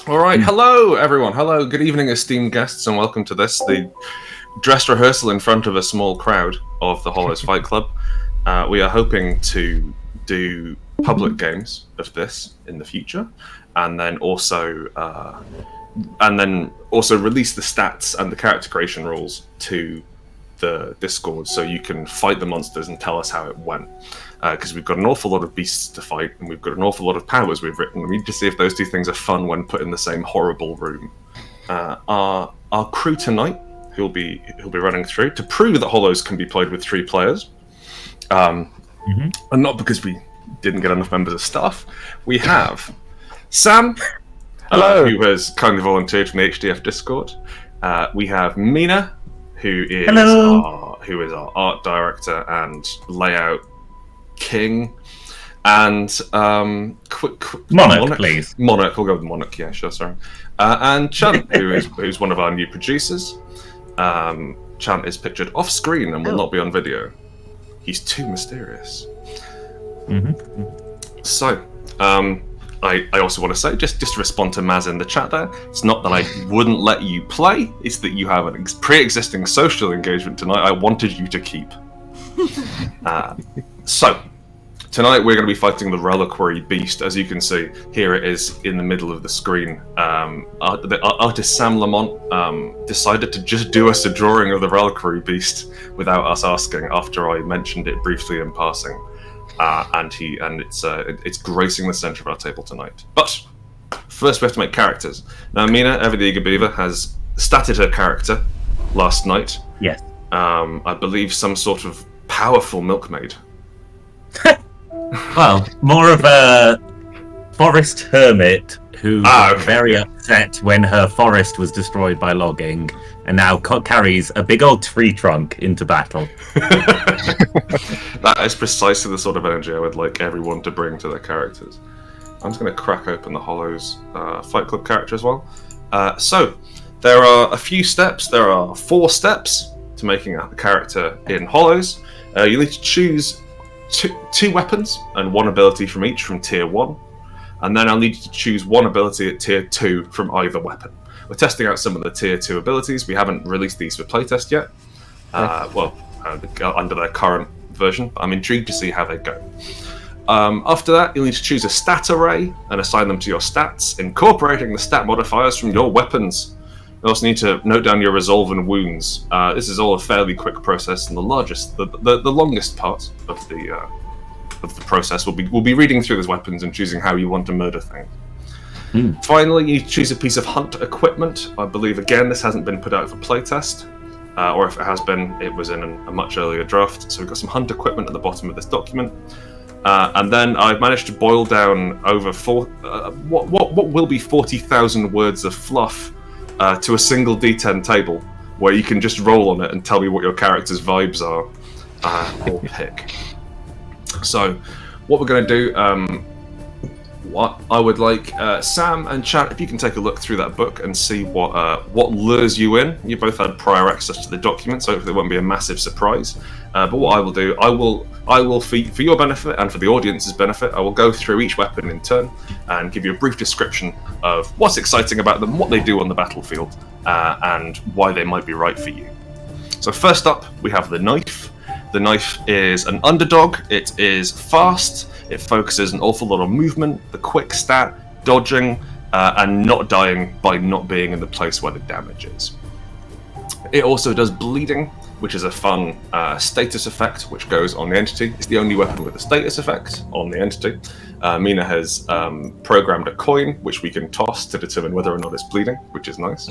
All right, hello everyone. Hello, good evening, esteemed guests, and welcome to the dress rehearsal in front of a small crowd of the Hollows Fight Club. We are hoping to do public games of this in the future, and then also release the stats and the character creation rules to the Discord, so you can fight the monsters and tell us how it went. Because we've got an awful lot of beasts to fight, and we've got an awful lot of powers we've written. We need to see if those two things are fun when put in the same horrible room. Our crew tonight, who'll be running through to prove that Hollows can be played with 3 players, and not because we didn't get enough members of staff. We have Sam, hello, who has kindly volunteered from the HDF Discord. We have Mina, who is our art director and layout king, and Monarch, please. Monarch, we'll go with Monarch. Yeah, sure. Sorry. And Chant, who's one of our new producers. Chant is pictured off screen and will not be on video. He's too mysterious. So, I also want to say, just to respond to Maz in the chat there, it's not that I wouldn't let you play, it's that you have a pre-existing social engagement tonight I wanted you to keep. So, tonight we're going to be fighting the Reliquary Beast. As you can see, here it is in the middle of the screen. The artist Sam Lamont decided to just do us a drawing of the Reliquary Beast without us asking after I mentioned it briefly in passing. And it's gracing the center of our table tonight. But first, we have to make characters. Now, Mina, Ever the Eager Beaver, has statted her character last night. Yes. I believe some sort of powerful milkmaid. Well, more of a forest hermit who got very upset when her forest was destroyed by logging, and now carries a big old tree trunk into battle. That is precisely the sort of energy I would like everyone to bring to their characters. I'm just going to crack open the Hollows Fight Club character as well. So, there are a few steps. There are 4 steps to making a character in Hollows. You need to choose two weapons and 1 ability from each from tier 1. And then I'll need you to choose 1 ability at tier 2 from either weapon. We're testing out some of the tier 2 abilities. We haven't released these for playtest yet. Under their current version. I'm intrigued to see how they go. After that, you'll need to choose a stat array and assign them to your stats, incorporating the stat modifiers from your weapons. You also need to note down your resolve and wounds. This is all a fairly quick process, and the longest part of the process will be reading through those weapons and choosing how you want to murder things. Finally, you choose a piece of hunt equipment. I believe, again, this hasn't been put out for playtest, or if it has been, it was in a much earlier draft. So we've got some hunt equipment at the bottom of this document. And then I've managed to boil down over what will be 40,000 words of fluff to a single D10 table, where you can just roll on it and tell me what your character's vibes are, or pick. So, what we're going to do, what I would like Sam and Chat, if you can take a look through that book and see what lures you in. You both had prior access to the document, so hopefully it won't be a massive surprise. But what I will do, I will for your benefit and for the audience's benefit, I will go through each weapon in turn and give you a brief description of what's exciting about them, what they do on the battlefield, and why they might be right for you. So first up, we have the knife. The knife is an underdog. It is fast. It focuses an awful lot on movement, the quick stat, dodging, and not dying by not being in the place where the damage is. It also does bleeding, which is a fun status effect which goes on the entity. It's the only weapon with a status effect on the entity. Mina has programmed a coin which we can toss to determine whether or not it's bleeding, which is nice.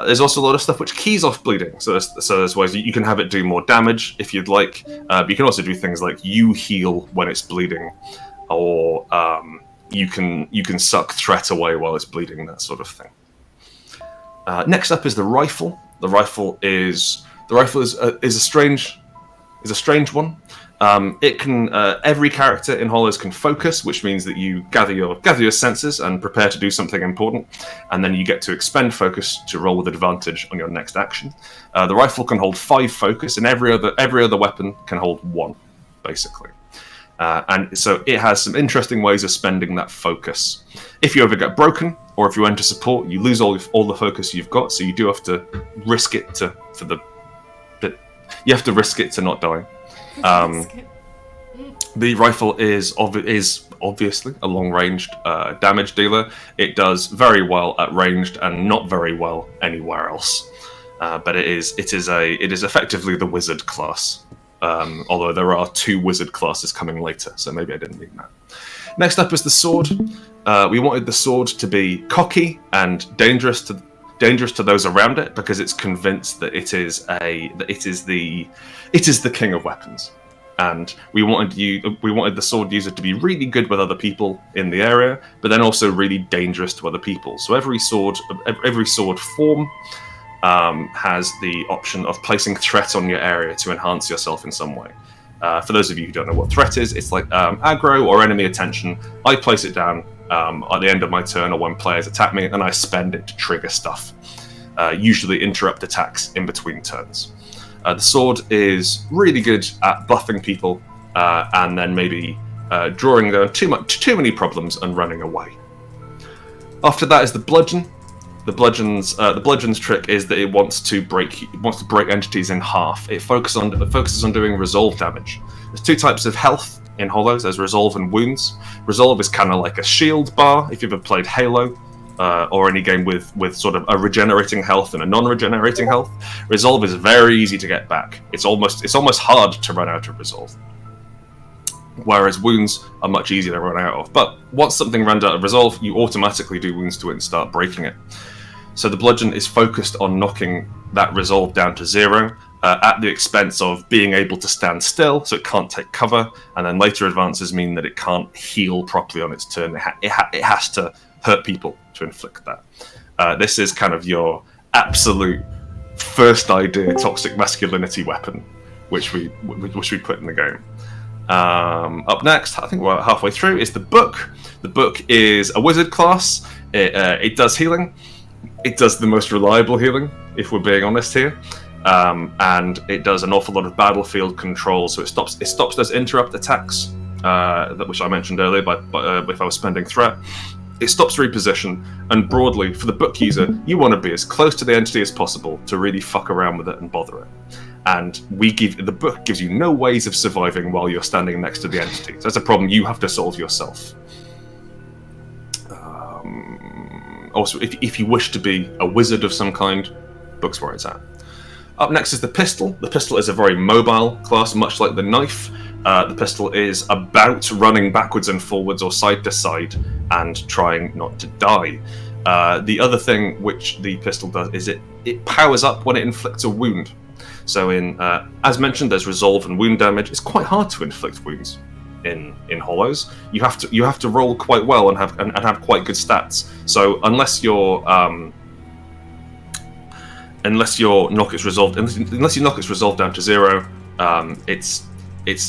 There's also a lot of stuff which keys off bleeding, so there's ways you can have it do more damage if you'd like. But you can also do things like you heal when it's bleeding, or you can suck threat away while it's bleeding, that sort of thing. Next up is the rifle. The rifle is a strange one. It can every character in Hollows can focus, which means that you gather your senses and prepare to do something important, and then you get to expend focus to roll with advantage on your next action. The rifle can hold 5 focus, and every other weapon can hold 1, basically. And so it has some interesting ways of spending that focus. If you ever get broken, or if you enter support, you lose all the focus you've got. So you do have to risk it to not die. The rifle is obviously a long-ranged damage dealer. It does very well at ranged and not very well anywhere else. But it is effectively the wizard class. Although there are 2 wizard classes coming later, so maybe I didn't mean that. Next up is the sword. We wanted the sword to be cocky and dangerous to those around it, because it's convinced that it is the king of weapons. And we wanted the sword user to be really good with other people in the area, but then also really dangerous to other people. So every sword form has the option of placing threat on your area to enhance yourself in some way. For those of you who don't know what threat is, it's like aggro or enemy attention. I place it down at the end of my turn or when players attack me, and I spend it to trigger stuff. Usually interrupt attacks in between turns. The sword is really good at buffing people and then maybe drawing down too many problems and running away. After that is the bludgeon. The bludgeon's trick is that it wants to break entities in half. It focuses on doing resolve damage. There's 2 types of health in Hollows. There's resolve and wounds. Resolve is kind of like a shield bar if you've ever played Halo. Or any game with sort of a regenerating health and a non-regenerating health. Resolve is very easy to get back. It's almost hard to run out of resolve. Whereas wounds are much easier to run out of. But once something runs out of resolve, you automatically do wounds to it and start breaking it. So the bludgeon is focused on knocking that resolve down to 0 at the expense of being able to stand still, so it can't take cover, and then later advances mean that it can't heal properly on its turn. It has to hurt people to inflict that. This is kind of your absolute first idea toxic masculinity weapon, which we put in the game. Up next, I think we're halfway through, is the book. The book is a wizard class. It does healing. It does the most reliable healing, if we're being honest here. And it does an awful lot of battlefield control, so it stops those interrupt attacks, which I mentioned earlier, if I was spending threat. It stops reposition, and broadly, for the book user, you want to be as close to the entity as possible to really fuck around with it and bother it. And the book gives you no ways of surviving while you're standing next to the entity. So that's a problem you have to solve yourself. Also, if you wish to be a wizard of some kind, book's where it's at. Up next is the pistol. The pistol is a very mobile class, much like the knife. The pistol is about running backwards and forwards or side to side and trying not to die. The other thing which the pistol does is it powers up when it inflicts a wound. So as mentioned, there's resolve and wound damage. It's quite hard to inflict wounds in Hollows. You have to roll quite well and have quite good stats. So unless you knock its resolve down to 0,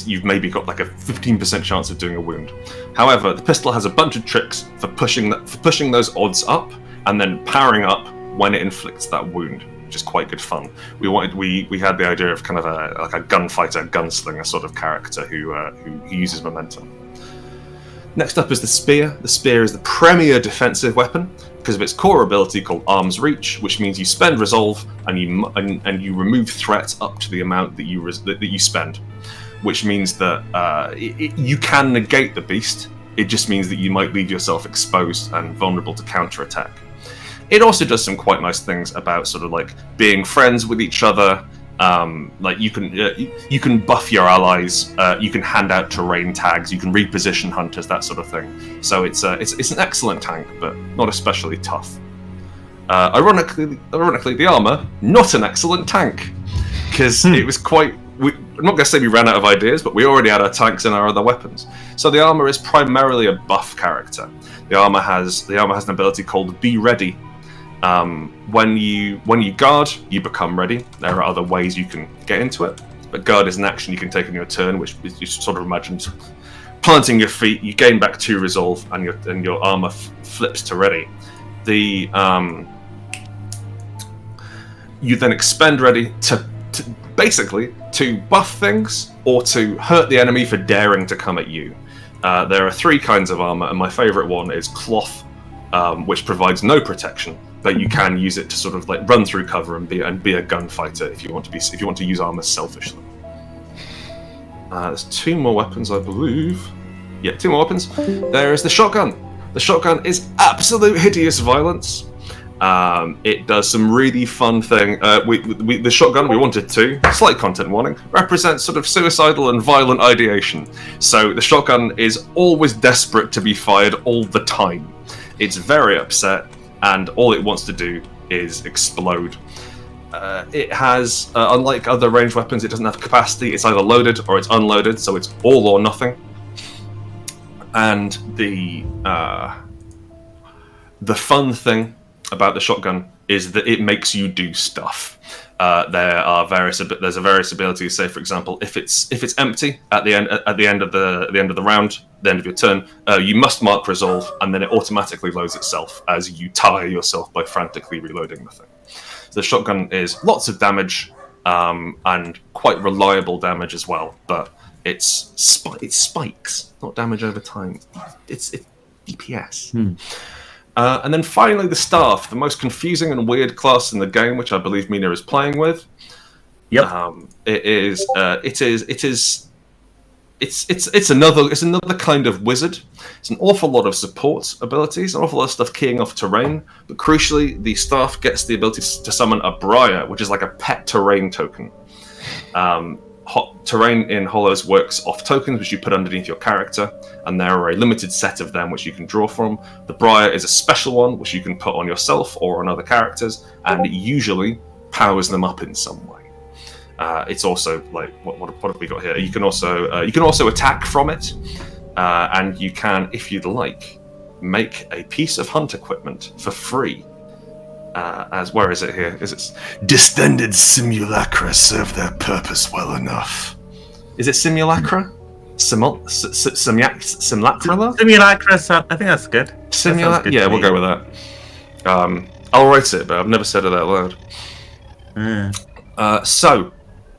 you've maybe got like a 15% chance of doing a wound. However, the pistol has a bunch of tricks for pushing those odds up and then powering up when it inflicts that wound, which is quite good fun. We had the idea of kind of a gunfighter, gunslinger sort of character who uses momentum. Next up is the spear. The spear is the premier defensive weapon because of its core ability called Arm's Reach, which means you spend resolve and you remove threat up to the amount that you spend, which means that you can negate the beast. It just means that you might leave yourself exposed and vulnerable to counterattack. It also does some quite nice things about sort of like being friends with each other. Like you can buff your allies, you can hand out terrain tags, you can reposition hunters, that sort of thing. So it's an excellent tank, but not especially tough. Ironically, the armor not an excellent tank because it was quite. I'm not going to say we ran out of ideas, but we already had our tanks and our other weapons. So the armor is primarily a buff character. The armor has an ability called Be Ready. When you guard, you become ready. There are other ways you can get into it, but guard is an action you can take on your turn, which you sort of imagined planting your feet. You gain back 2 resolve, and your armor flips to ready. You then expend ready to basically to buff things or to hurt the enemy for daring to come at you. There are 3 kinds of armor, and my favourite one is cloth, which provides no protection, but you can use it to sort of like run through cover and be a gunfighter if you want to use armor selfishly. There's 2 more weapons, I believe. Yeah, 2 more weapons. There is the shotgun. The shotgun is absolute hideous violence. It does some really fun thing. The shotgun, we wanted to, slight content warning, represents sort of suicidal and violent ideation. So the shotgun is always desperate to be fired all the time. It's very upset, and all it wants to do is explode. It has, unlike other ranged weapons, it doesn't have capacity. It's either loaded or it's unloaded, so it's all or nothing. And the fun thing about the shotgun is that it makes you do stuff. There's a various abilities. Say, for example, if it's empty at the end of the round, the end of your turn, you must mark resolve, and then it automatically loads itself as you tire yourself by frantically reloading the thing. So the shotgun is lots of damage and quite reliable damage as well, but it's spikes, not damage over time. It's DPS. And then finally, the staff, the most confusing and weird class in the game, which I believe Mina is playing with. Yep. It's another kind of wizard. It's an awful lot of support abilities, an awful lot of stuff keying off terrain. But crucially, the staff gets the ability to summon a Briar, which is like a pet terrain token. Terrain in Hollows works off tokens which you put underneath your character, and there are a limited set of them which you can draw from. The Briar is a special one which you can put on yourself or on other characters, and it usually powers them up in some way. It's also like what have we got here? You can also attack from it, and you can, if you'd like, make a piece of hunt equipment for free. Where is it here? Is it distended simulacra serve their purpose well enough? Is it simulacra? Simulacra? Simulacra. I think that's good. Simulacra. Yeah, we'll go with that. I'll write it, but I've never said it out loud. So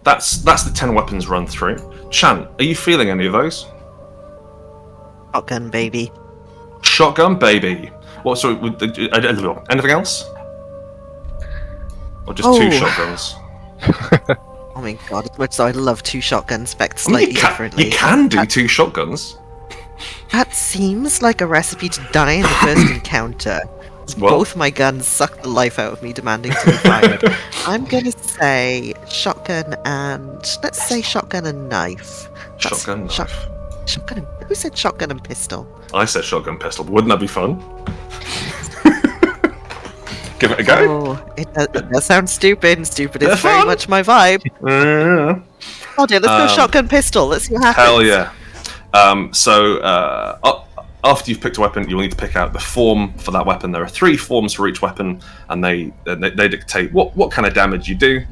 that's the 10 weapons run through. Chan, are you feeling any of those? Shotgun baby. Shotgun baby. What? Sorry. Anything else? Or just 2 shotguns? Oh my god, as much as I love 2 shotguns spec'd slightly differently. You can do 2 shotguns. That seems like a recipe to die in the first encounter. Well, both my guns suck the life out of me, demanding to be fired. I'm gonna say shotgun and... let's say shotgun and knife. Shotgun knife. Shotgun and... who said shotgun and pistol? I said shotgun pistol. Wouldn't that be fun? Give it a go. Oh, it does sound stupid, and stupid is very much my vibe. Oh dear, let's go shotgun pistol. Let's see what happens. Hell yeah. After you've picked a weapon, you'll need to pick out the form for that weapon. There are 3 forms for each weapon, and they dictate what kind of damage you do,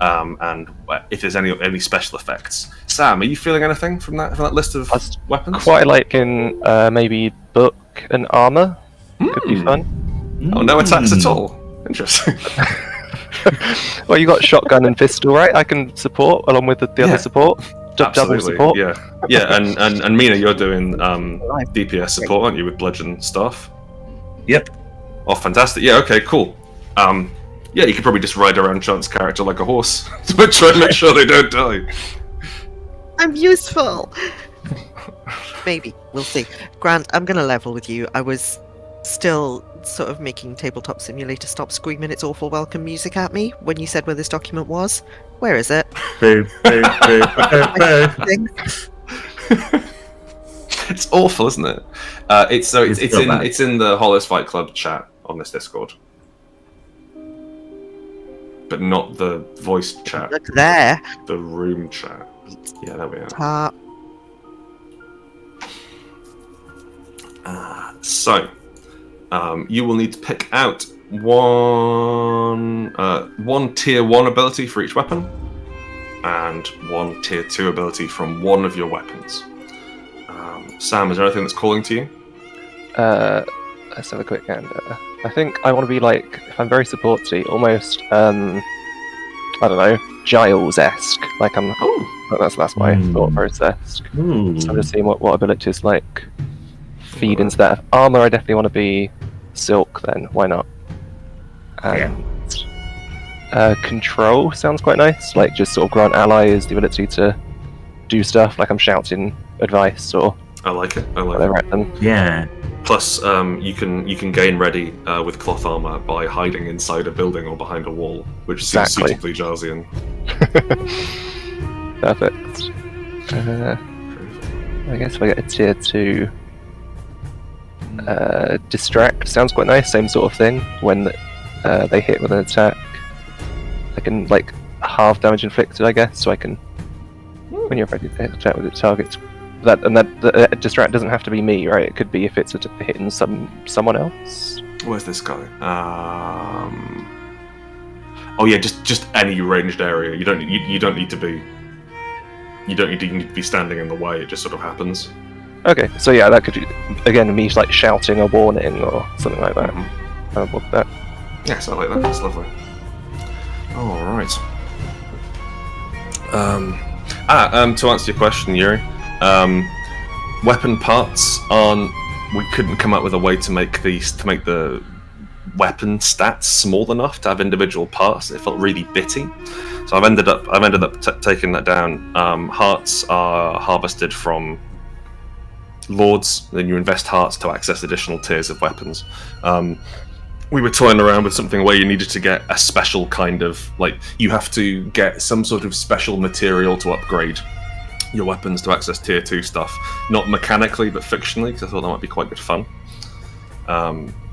and if there's any special effects. Sam, are you feeling anything from that list of weapons? Quite like in maybe book and armor. Could be fun. Oh, no attacks at all. Interesting. Well, you got shotgun and pistol, right? I can support along with the other support. Double support. Yeah. And Mina, you're doing DPS support, aren't you, with bludgeon staff? Yep. Oh, fantastic. Yeah. Okay. Cool. Yeah, you could probably just ride around Chant's character like a horse to try and make sure they don't die. I'm useful. Maybe we'll see. Grant, I'm gonna level with you. I was still sort of making Tabletop Simulator stop screaming its awful welcome music at me when you said where this document was. Where is it? Boo, boo, boo, boo, boo. It's awful, isn't it? It's in the Hollows Fight Club chat on this Discord, but not the voice chat. Look there. The room chat. Yeah, there we are. Top. You will need to pick out one tier 1 ability for each weapon, and 1 tier 2 ability from one of your weapons. Sam, is there anything that's calling to you? Let's have a quick gander. I think I want to be like, if I'm very supporty, almost I don't know, Giles-esque. Like I'm. Oh, That's my thought process. So I'm just seeing what abilities like feed into that. Armor, I definitely want to be Silk. Then why not? And control sounds quite nice. Like just sort of grant allies the ability to do stuff. Like I'm shouting advice or. I like it. Whatever at them. Yeah. Plus, you can gain ready with cloth armor by hiding inside a building or behind a wall, which seems suitably Jarzian. Perfect. I guess if I get a tier 2, distract sounds quite nice. Same sort of thing. When they hit with an attack, I can like half damage inflicted. I guess so. I can when you're ready to hit attack with its targets. That distract doesn't have to be me, right? It could be if it's hitting someone else. Where's this guy? Oh yeah, just any ranged area. You don't need to be standing in the way. It just sort of happens. Okay, so yeah, that could again me like shouting a warning or something like that. I want that. Yes, I like that. That's lovely. All right. To answer your question, Yuri. Weapon parts aren't. We couldn't come up with a way to make the weapon stats small enough to have individual parts. It felt really bitty, so I've ended up taking that down. Hearts are harvested from lords. Then you invest hearts to access additional tiers of weapons. We were toying around with something where you needed to get a special kind of like you have to get some sort of special material to upgrade your weapons to access tier 2 stuff, not mechanically but fictionally, because I thought that might be quite good fun.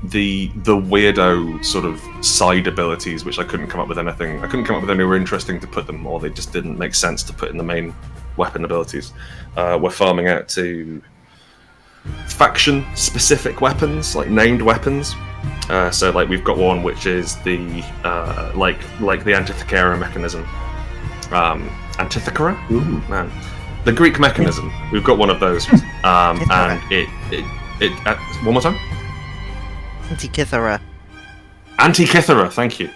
The weirdo sort of side abilities, which I couldn't come up with anywhere interesting to put them, or they just didn't make sense to put in the main weapon abilities. We're farming out to faction specific weapons, like named weapons. So like we've got one which is the like the Antithecera mechanism. Antithecera? Ooh, man. The Greek mechanism. We've got one of those. And it one more time? Antikythera. Antikythera, thank you.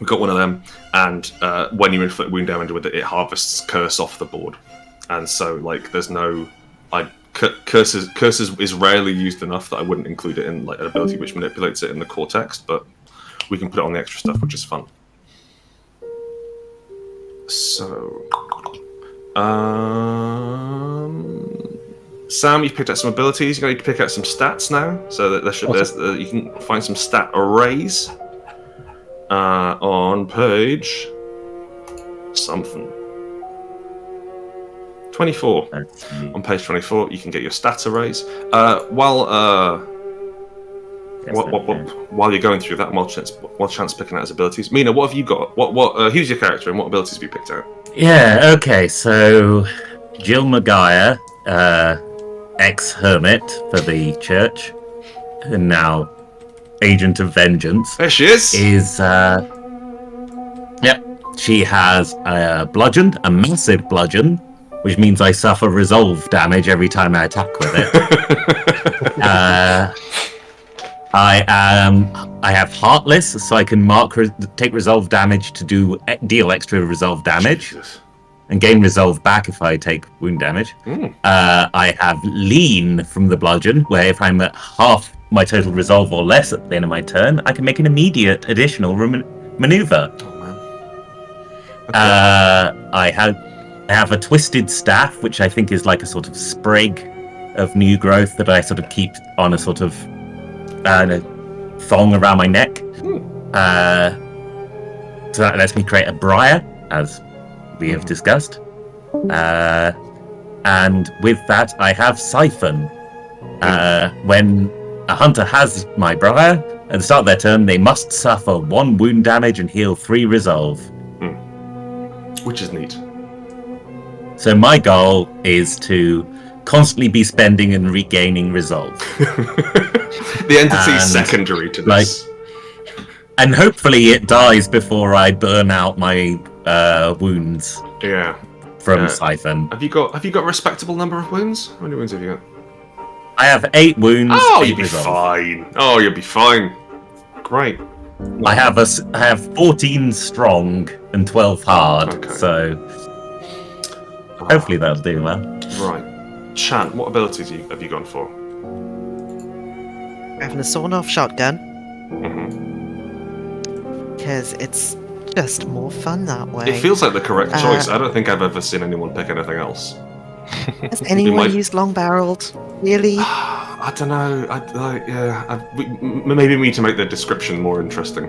We've got one of them, and when you inflict wound damage with it, it harvests curse off the board. And so, like, there's no... curses is rarely used enough that I wouldn't include it in like an ability which manipulates it in the core text, but we can put it on the extra stuff, which is fun. So, Sam, you've picked out some abilities. You're going to pick out some stats now, so that you can find some stat arrays on page something. 24. On page 24, you can get your stat arrays. While you're going through that, while Chance picking out his abilities, Mina, what have you got? Who's your character, and what abilities have you picked out? Yeah. Okay. So, Jill Maguire, ex-hermit for the church, and now agent of vengeance. There she is. She has a bludgeon, a massive bludgeon, which means I suffer resolve damage every time I attack with it. I have Heartless, so I can take resolve damage to deal extra resolve damage, Jesus. And gain resolve back if I take wound damage. I have Lean from the bludgeon, where if I'm at half my total resolve or less at the end of my turn, I can make an immediate additional maneuver. Oh man. Okay. I have a Twisted Staff, which I think is like a sort of sprig of new growth that I sort of keep on a sort of thong around my neck. So that lets me create a briar, as we have discussed. And with that, I have Siphon. When a hunter has my briar, at the start of their turn, they must suffer 1 wound damage and heal 3 resolve. Which is neat. So my goal is to constantly be spending and regaining resolve. The entity is secondary to this. And hopefully it dies before I burn out my wounds. Yeah. From Siphon. Have you got a respectable number of wounds? How many wounds have you got? I have 8 wounds. Oh, you'll be fine. Great. I have 14 strong and 12 hard, Okay. so hopefully that'll do well. Right. Chant, what abilities have you gone for? Having a sawn-off shotgun Hmm. because it's just more fun that way. It feels like the correct choice. I don't think I've ever seen anyone pick anything else. Has anyone might- used long-barreled? Really? I don't know. Maybe we need to make the description more interesting.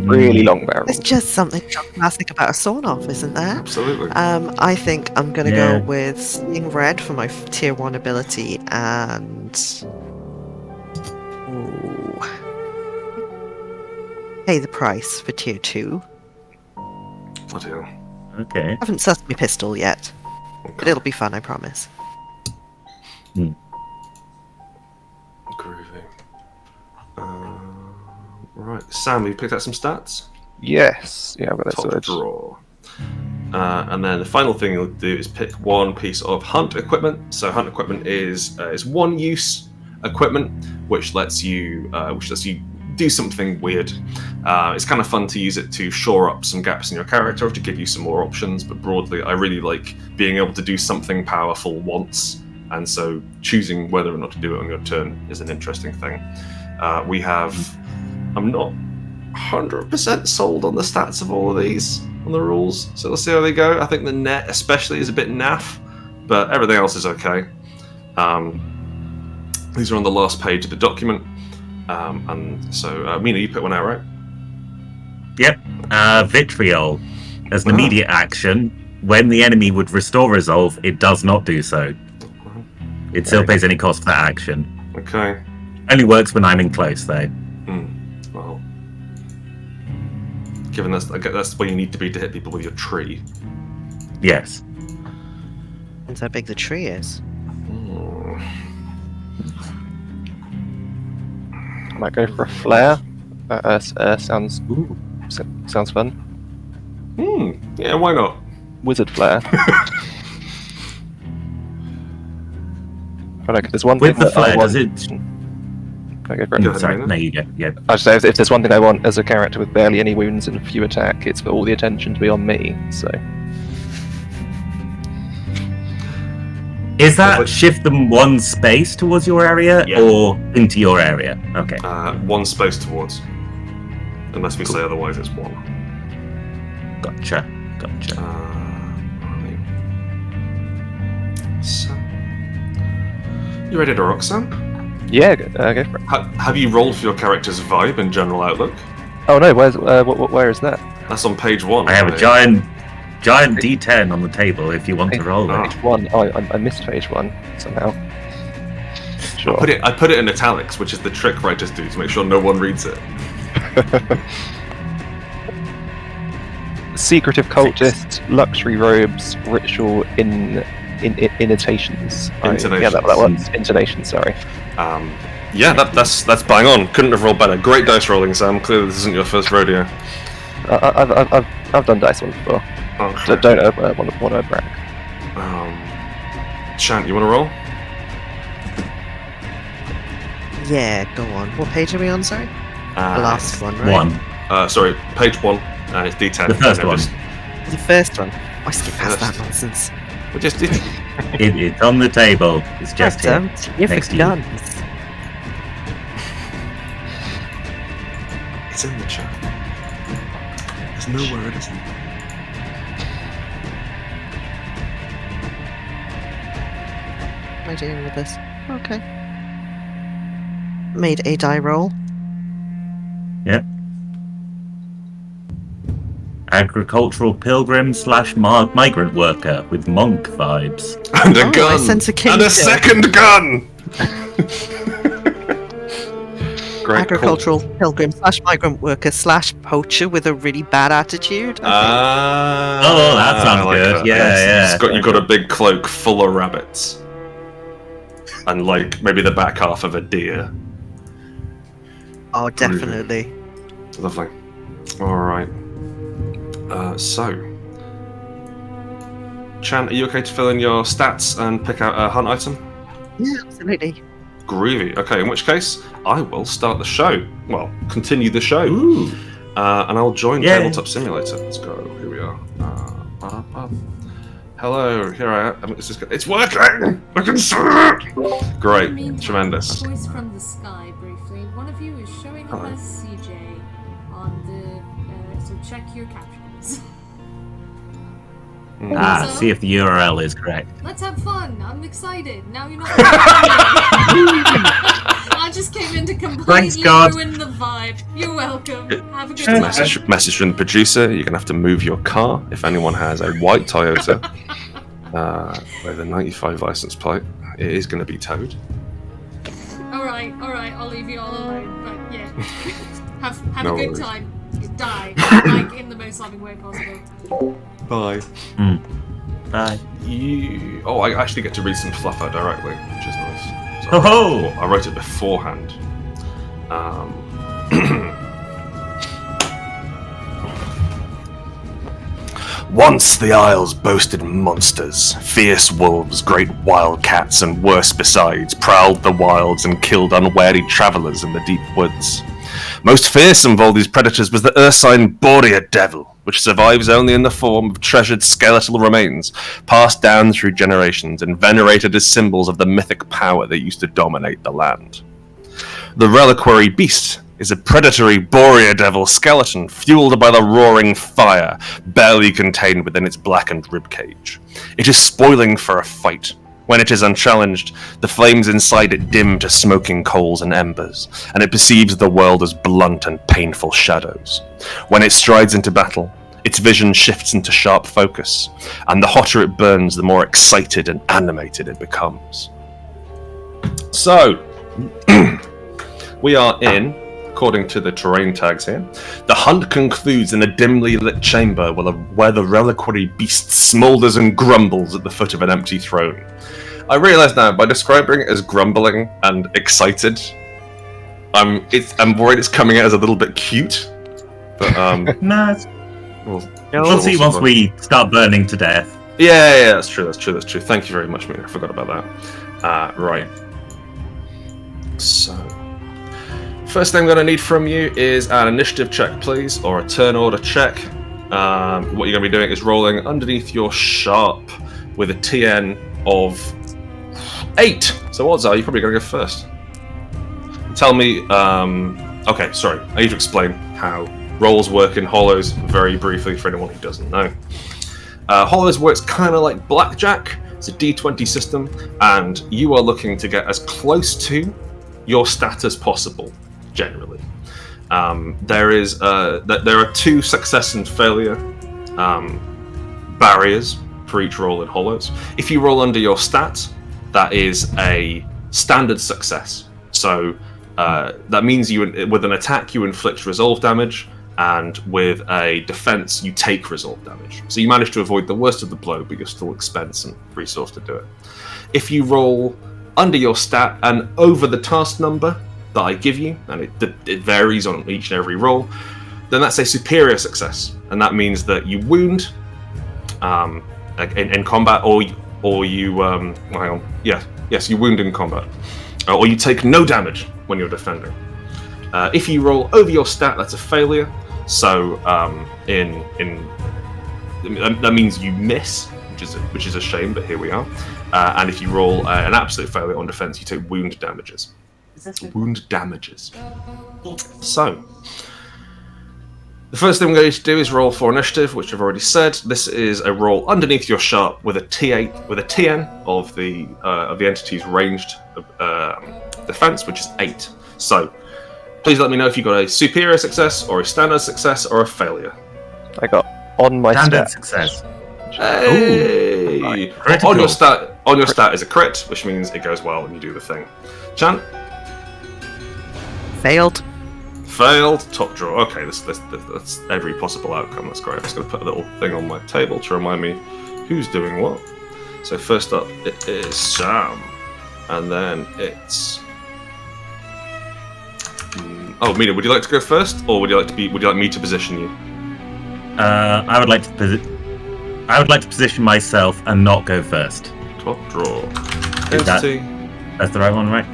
Really long barrel. There's just something classic about a sawn-off, isn't there? Absolutely. I think I'm gonna Yeah. go with Seeing Red for my tier 1 ability and ooh, pay the price for tier 2. Bloody hell. Okay. I haven't sussed my pistol yet, but it'll be fun, I promise. Groovy. Right, Sam, you picked out some stats? Yes. Yeah, I've got that Top sorted. drawer. And then the final thing you'll do is pick one piece of hunt equipment. So hunt equipment is one-use equipment, which lets you do something weird. It's kind of fun to use it to shore up some gaps in your character or to give you some more options. But broadly, I really like being able to do something powerful once, and so choosing whether or not to do it on your turn is an interesting thing. We have. I'm not 100% sold on the stats of all of these on the rules, so we'll see how they go. I think the net especially is a bit naff, but everything else is okay. These are on the last page of the document, and so Mina, you put one out, right? Yep. Vitriol. As an immediate action, when the enemy would restore resolve, it does not do so. It still pays any cost for action. Okay. Only works when I'm in close, though. Well, given that's where you need to be to hit people with your tree. Yes. Depends how big the tree is. I might go for a flare. Sounds Ooh. sounds fun. Yeah, why not? Wizard flare. But there's one With thing the that I flare, want. does it? Can I go for it? Go ahead. Sorry, Mina? no, you go. Yeah. I should say, if there's one thing I want as a character with barely any wounds and few attack, it's for all the attention to be on me. So Is that shift them one space towards your area Yeah. or into your area? Okay. One space towards. Unless we say otherwise, it's one. Gotcha. Right. So, you ready to rock, Sam? yeah, go for it. Have you rolled for your character's vibe and general outlook? Oh no, where is that? That's on page 1. I have a giant D10 on the table if you want to roll it. Page 1. Oh, I missed page 1 somehow. Sure. I put it in italics, which is the trick writers do to make sure no one reads it. Secretive cultist, luxury robes, ritual intonations. Intonations. Yeah, that was intonation. Sorry. Yeah, that's bang on. Couldn't have rolled better. Great dice rolling, Sam. Clearly, this isn't your first rodeo. I've done dice ones before. Okay. Don't want to brag. Chant, you want to roll? Yeah, go on. What page are we on, sorry? The last one, right? One. Sorry, page 1, and it's D10. The first one. The first one. I skipped past that First. nonsense. We just It's on the table. It's just here. You've next to you. done. It's in the chat. There's nowhere it isn't. What am I doing with this? Okay. Made a die roll. Yep. Agricultural pilgrim / migrant worker with monk vibes. And a Oh, I gun! sense a And a kinship. second gun! Great. Agricultural pilgrim / migrant worker / poacher with a really bad attitude. I Oh, that sounds I like good. that. Yeah, yeah. You've got a big cloak full of rabbits. And like maybe the back half of a deer. think. Oh, definitely. Lovely. Alright. So. Chan, are you okay to fill in your stats and pick out a hunt item? Yeah, absolutely. Groovy. Okay, in which case, I will start the show. Well, continue the show. Ooh. And I'll join Yay. Tabletop Simulator. Let's go. Here we are. Hello, here I am. It's working! I can see it! Great, tremendous. Voice from the sky, briefly. One of you is showing up as CJ on the... so check your captions. So, See if the URL is correct. let's have fun. I'm excited. Now you're not. I just came in to completely ruin the vibe. You're welcome. Have a good time. Message from the producer. You're going to have to move your car if anyone has a white Toyota with a 95 license plate. It is going to be towed. Alright, I'll leave you all alone. But yeah, have No a good worries. time. Die, like in the most loving way possible. Bye. Bye. I actually get to read some fluff out directly, which is nice. So Ho-ho! I wrote it beforehand. Once the Isles boasted monsters, fierce wolves, great wildcats, and worse besides, prowled the wilds and killed unwary travellers in the deep woods. Most fearsome of all these predators was the ursine Boreal Devil, which survives only in the form of treasured skeletal remains, passed down through generations and venerated as symbols of the mythic power that used to dominate the land. The reliquary beast is a predatory Boreal Devil skeleton fueled by the roaring fire, barely contained within its blackened ribcage. It is spoiling for a fight. When it is unchallenged, the flames inside it dim to smoking coals and embers, and it perceives the world as blunt and painful shadows. When it strides into battle, its vision shifts into sharp focus, and the hotter it burns, the more excited and animated it becomes. So, we are in, according to the terrain tags here, the hunt concludes in a dimly lit chamber where the reliquary beast smoulders and grumbles at the foot of an empty throne. I realise now, by describing it as grumbling and excited, I'm worried it's coming out as a little bit cute. But Nah, we'll see once we start burning to death. Yeah, that's true. Thank you very much, Mina. I forgot about that. Right. So, first thing I'm going to need from you is an initiative check, please, or a turn order check. What you're going to be doing is rolling underneath your sharp with a TN of 8. So odds are you're probably going to go first. Tell me. Okay, sorry. I need to explain how rolls work in Hollows very briefly for anyone who doesn't know. Hollows works kind of like blackjack. It's a D20 system, and you are looking to get as close to your stat as possible. Generally, there are 2 success and failure barriers for each roll in Hollows. If you roll under your stat, that is a standard success. So that means with an attack you inflict resolve damage, and with a defense you take resolve damage. So you manage to avoid the worst of the blow, but you still expend some resource to do it. If you roll under your stat and over the task number that I give you, and it varies on each and every roll, then that's a superior success, and that means that you wound in combat, or you you wound in combat, or you take no damage when you're defending. If you roll over your stat, that's a failure. So that means you miss, which is a shame, but here we are. And if you roll an absolute failure on defense, you take wound damages. So, the first thing we're going to do is roll for initiative, which I've already said. This is a roll underneath your sharp with a T8, with a TN of the entity's ranged defense, which is 8. So, please let me know if you got a superior success, or a standard success, or a failure. I got on my Standard stat. success. Hey! Ooh, critical. On your stat is a crit, which means it goes well and you do the thing. Chan? Failed. Failed. Top draw. Okay, that's every possible outcome. That's great. I'm just going to put a little thing on my table to remind me who's doing what. So first up, it is Sam. And then it's... Oh, Mina, would you like to go first, or would you like me to position you? I would like to position myself and not go first. Top draw. Is that- Entity. That's the right one, right?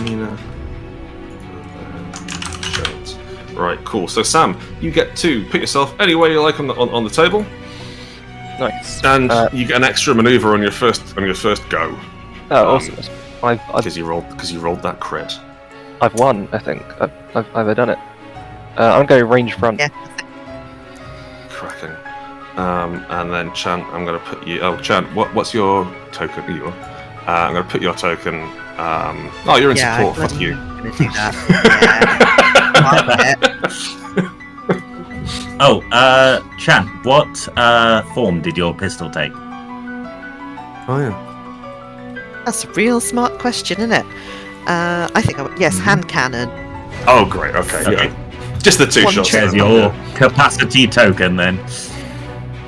Mina. Right, cool. So Sam, you get to put yourself anywhere you like on the table, Nice. and you get an extra maneuver on your first go. Oh, awesome. Because you rolled that crit. I've won, I think. I've done it. I'm going to range front. Yeah. Cracking. And then Chant, I'm going to put you. Oh, Chant, what's your token? I'm going to put your token. You're in support. Fuck you. I'm gonna do that. Yeah. Oh, Chant, what form did your pistol take? Oh yeah. That's a real smart question, isn't it? I think hand cannon. Oh great. Okay. Yeah. Just the two One shots. trick. There's your capacity token then.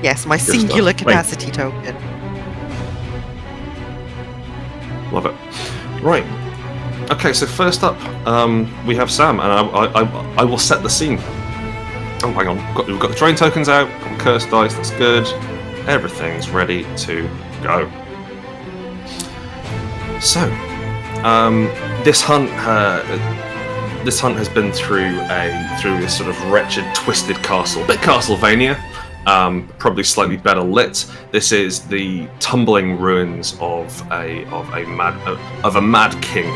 Yes, my stuff. singular capacity token. Love it. Right. Okay, so first up, we have Sam, and I will set the scene. Oh, hang on. We've got the drain tokens out, cursed dice, that's good. Everything's ready to go. So, this hunt has been through this sort of wretched, twisted castle, a bit Castlevania. Probably slightly better lit. This is the tumbling ruins of a mad king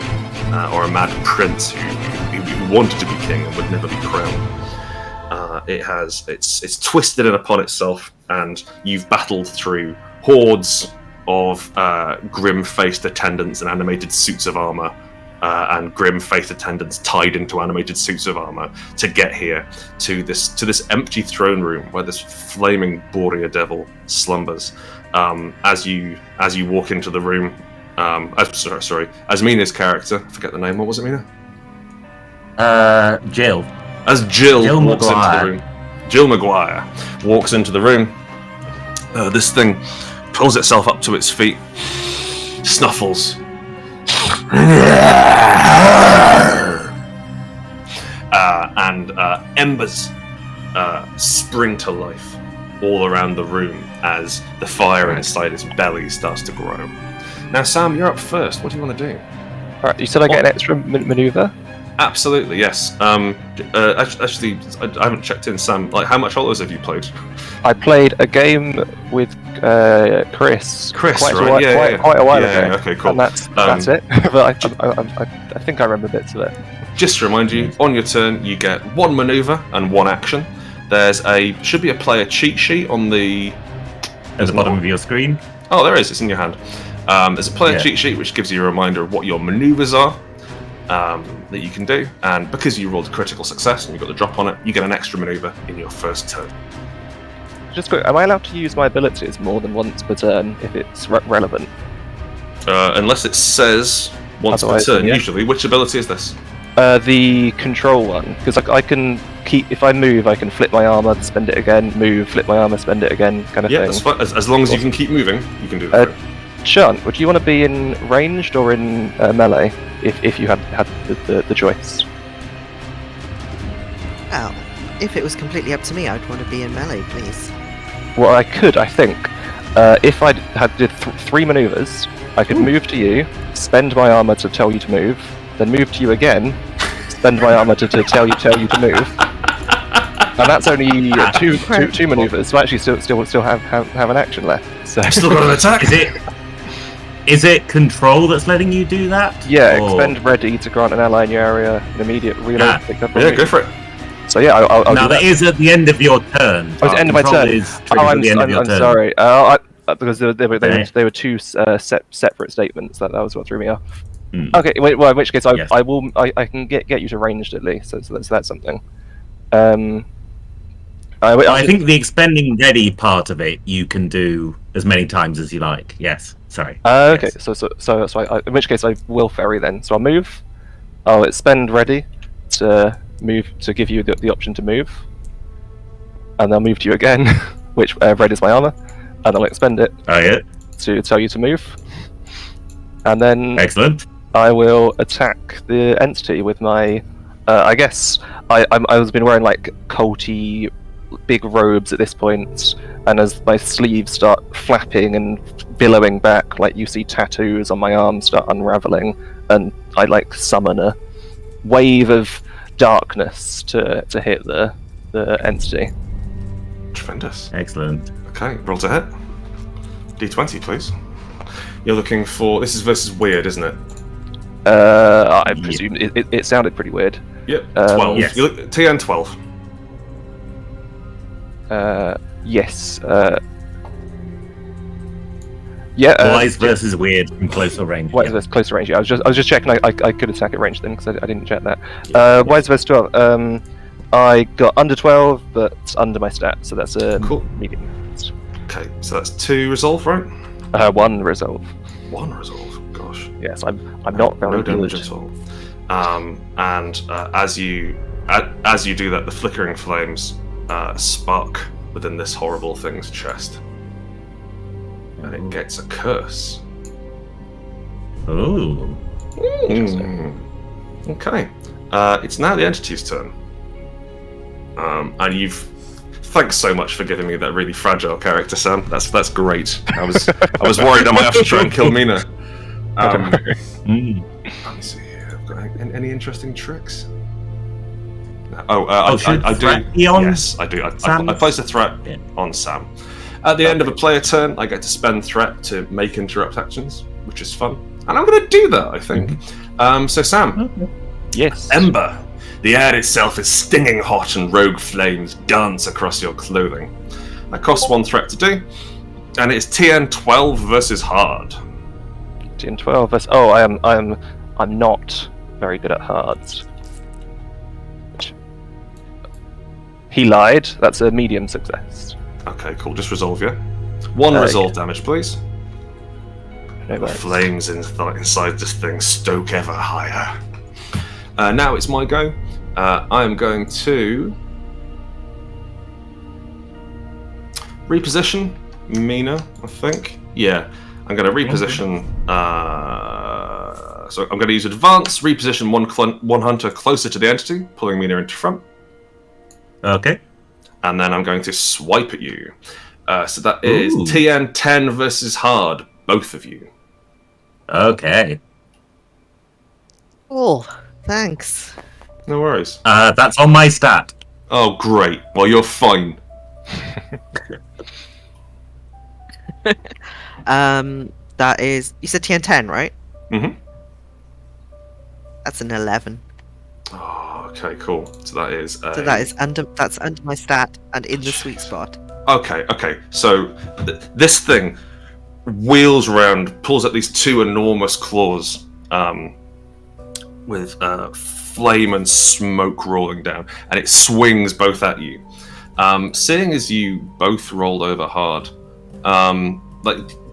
or a mad prince who wanted to be king and would never be crowned. It's twisted in upon itself, and you've battled through hordes of grim-faced attendants in animated suits of armor. And grim-faced attendants tied into animated suits of armor to get here to this empty throne room where this flaming Borea devil slumbers. As you walk into the room, as Mina's character, I forget the name. What was it, Mina? Jill. As Jill walks Maguire. into the room, Jill Maguire walks into the room. This thing pulls itself up to its feet, snuffles. And embers spring to life all around the room as the fire inside its belly starts to grow. Now, Sam, you're up first. What do you want to do? Alright, you said I get an extra maneuver? Absolutely, yes. Actually, I haven't checked in, Sam. Like, how much Hollows have you played? I played a game with Chris. Chris, quite right? Quite a while ago. Yeah, okay, cool. And that's it. But I think I remember bits of it. Just to remind you, on your turn, you get one maneuver and one action. Should be a player cheat sheet on the... At the bottom of your screen. Oh, there is. It's in your hand. There's a player cheat sheet which gives you a reminder of what your maneuvers are that you can do. And because you rolled a critical success and you got the drop on it, you get an extra maneuver in your first turn. Just quick, am I allowed to use my abilities more than once per turn if it's relevant? Unless it says once Otherwise, per turn, yeah. usually. Which ability is this? The control one, because I can keep, if I move, I can flip my armor, spend it again, move, flip my armor, spend it again, kind of Yeah, thing. that's fine. As long as you can keep moving, you can do that. Sean, would you want to be in ranged or in melee if you had the choice? Well, if it was completely up to me, I'd want to be in melee, please. Well, I could, I think. If I did 3 maneuvers, I could move to you, spend my armor to tell you to move, then move to you again, spend my armor to tell you to move, and that's only two maneuvers. So I actually still have an action left. So Still got an attack. Is it control that's letting you do that? yeah, Or- expend ready to grant an ally in your area an immediate reload. Picked up on Yeah, me. go for it. So yeah, I'll Now do that is at the end of your turn. Oh, it's the end of my Control turn. is triggered at the end of your I'm turn. sorry. Because they were two separate statements. That was what threw me off. Hmm. Okay, well, in which case Yes. I can get you to ranged at least. So that's something. I think the expending ready part of it you can do as many times as you like. Yes. Sorry. Okay, Yes. so in which case I will ferry then. So I'll move. I'll expend ready to move to give you the option to move, and I'll move to you again, which red is my armor, and I'll expend it Oh yeah. to tell you to move, and then Excellent. I will attack the entity with my. I guess I was been wearing like culty big robes at this point, and as my sleeves start flapping and billowing back, like you see tattoos on my arms start unraveling, and I like summon a wave of darkness to hit the entity. Tremendous. Excellent. Okay, roll to hit. D20, please. You're looking for... This is versus weird, isn't it? I presume it sounded pretty weird. Yep, 12. Yes. You look, TN 12. Yes. Yeah. Wise versus weird from closer range. Wise yeah. versus closer range. Yeah, I was just checking. I could attack at range then because I didn't check that. Wise versus 12. I got under 12, but under my stat, so that's a Cool. medium. Okay, so that's 2 resolve, right? 1 resolve. 1 resolve. Gosh. Yes, I'm not very No damage good. at all. And as you do that, the flickering flames spark within this horrible thing's chest, and it gets a curse. Ooh. Okay, it's now the entity's turn, and you've. Thanks so much for giving me that really fragile character, Sam. That's great. I was worried I might have to try and kill Mina. Let me see here. I've got any interesting tricks? No. I do. Yes, I do. I place a threat on Sam. At the end of a player turn, I get to spend threat to make interrupt actions, which is fun, and I'm going to do that. I think. So Sam. Yes. Ember. The air itself is stinging hot, and rogue flames dance across your clothing. That costs 1 threat to do, and it's TN 12 versus hard. TN 12 versus. Oh, I'm not very good at hards. He lied. That's a medium success. Okay, cool. Just resolve, yeah? 1 resolve damage, please. No The worries. flames inside this thing stoke ever higher. Now it's my go. I am going to reposition Mina, I think. Yeah, I'm going to reposition. So I'm going to use advance, reposition one hunter closer to the entity, pulling Mina into front. Okay. And then I'm going to swipe at you. So that is Ooh. TN 10 versus hard, both of you. Okay. Cool. Thanks. No worries. That's on my stat. Oh, great. Well, you're fine. That is. You said TN 10, right? Mm-hmm. That's an 11. Oh, okay, cool. So that is. So that's under my stat and in the sweet spot. Okay. So this thing wheels around, pulls out these 2 enormous claws, with flame and smoke rolling down, and it swings both at you. Seeing as you both rolled over hard,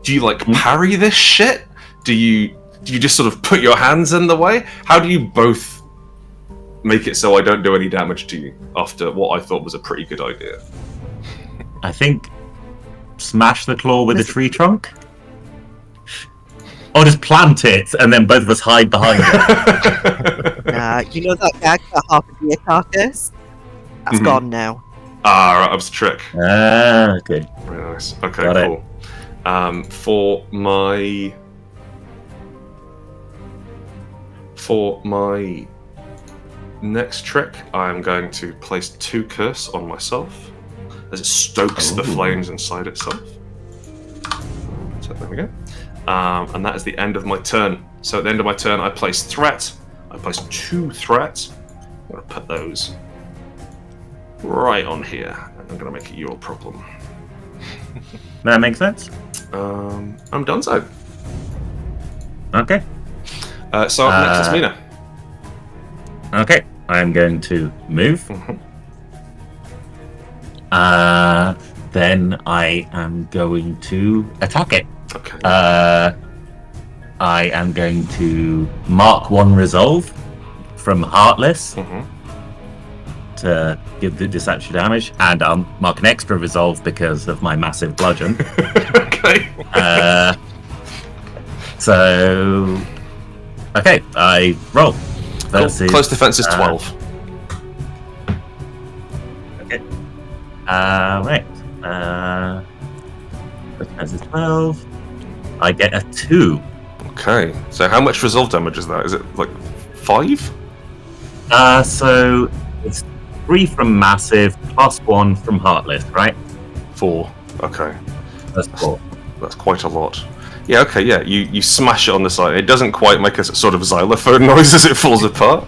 do you parry this shit? Do you just sort of put your hands in the way? How do you both make it so I don't do any damage to you after what I thought was a pretty good idea? I think smash the claw with a tree trunk. Or just plant it, and then both of us hide behind it. You know that gag for half a deer carcass? That's gone now. Ah, right, that was the trick. Okay. Very nice. Okay, Got it. cool. For my next trick, I'm going to place 2 curse on myself as it stokes the flames inside itself. So there we go. And that is the end of my turn. So at the end of my turn, I place threat. I place 2 threats. I'm going to put those right on here, and I'm going to make it your problem. That makes sense. I'm done so. Okay. So up next is Mina. Okay. I'm going to move. Then I am going to attack it. Okay. I am going to mark 1 resolve from Heartless to give the extra damage, and I'll mark an extra resolve because of my massive bludgeon. Okay. Okay, I roll. Cool. Close defense is 12. Okay. Right. That's 12. I get a 2. Okay. So how much resolve damage is that? Is it like 5? So it's 3 from massive plus 1 from heartless, right? 4. Okay. That's 4. That's quite a lot. Yeah, okay, yeah. You smash it on the side. It doesn't quite make a sort of xylophone noise as it falls apart,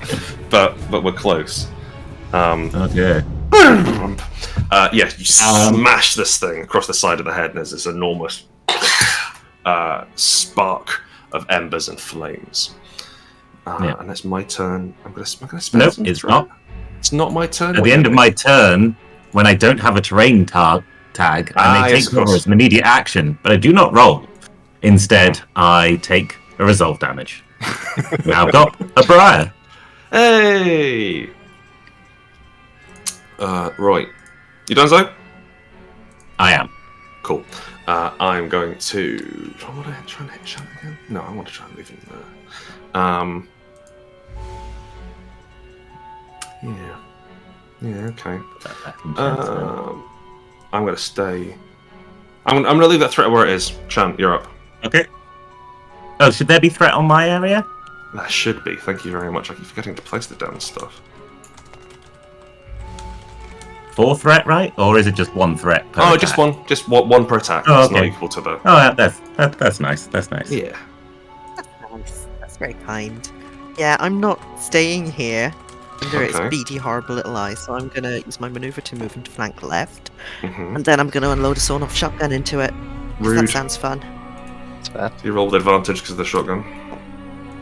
but we're close. Okay. Yeah, you smash this thing across the side of the head, and there's this enormous spark of embers and flames. And it's my turn. I'm gonna spend Nope, some it's threat. not. It's not my turn. At the end of my turn, when I don't have a terrain tag, I may yes, take of course. cover as an immediate action, but I do not roll. Instead, I take a resolve damage. Now I've got a Briar. Hey! Right. You done, so? I am. Cool. I'm going to... Do I want to try and hit Shan again? No, I want to try and leave him there. Yeah, okay. I'm going to stay... I'm going to leave that threat where it is. Shan, you're up. Okay. Oh, should there be threat on my area? That should be. Thank you very much. I keep forgetting to place the damn stuff. 4 threat, right? Or is it just 1 threat per Oh, attack? just one. Just one per attack. Oh, It's not okay. equal to the... Oh, that's nice. That's nice. Yeah. That's nice. That's very kind. Yeah, I'm not staying here under its Okay. beady, horrible little eyes, so I'm gonna use my maneuver to move into flank left, Mm-hmm. and then I'm gonna unload a sawn-off shotgun into it. 'Cause Rude. That sounds fun. It's fair. You rolled advantage because of the shotgun.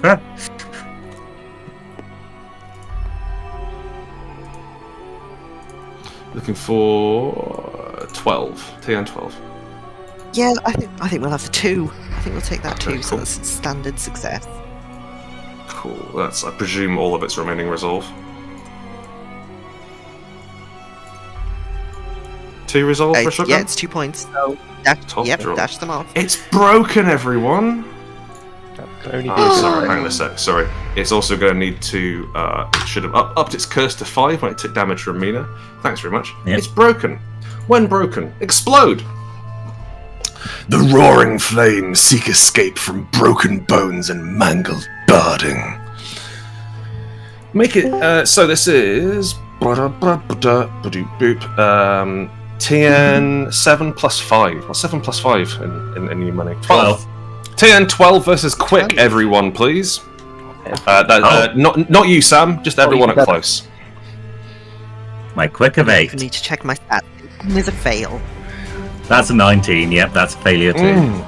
Huh. Looking for 12. TN 12. Yeah, I think we'll have the 2. I think we'll take that Okay, 2, so cool. that's standard success. Cool. That's, I presume, all of its remaining resolve. 2 resolve for a shotgun? Yeah, it's 2 points, so Top draw. dash them off. It's broken, everyone! That can only be Oh, a sorry, good hang on a sec. Sorry. It's also going to need to... it should have upped its curse to 5 when it took damage from Mina. Thanks very much. Yep. It's broken. When broken, explode! The roaring flames seek escape from broken bones and mangled barding. Make it... so this is... TN 7 plus 5. What's 7 plus 5 in new money? 12. TN 12 versus quick, everyone, please. Not you, Sam. Just everyone you up better. close. My quick of I 8. need to check my stats. There's a fail. That's a 19. Yep, that's a failure too.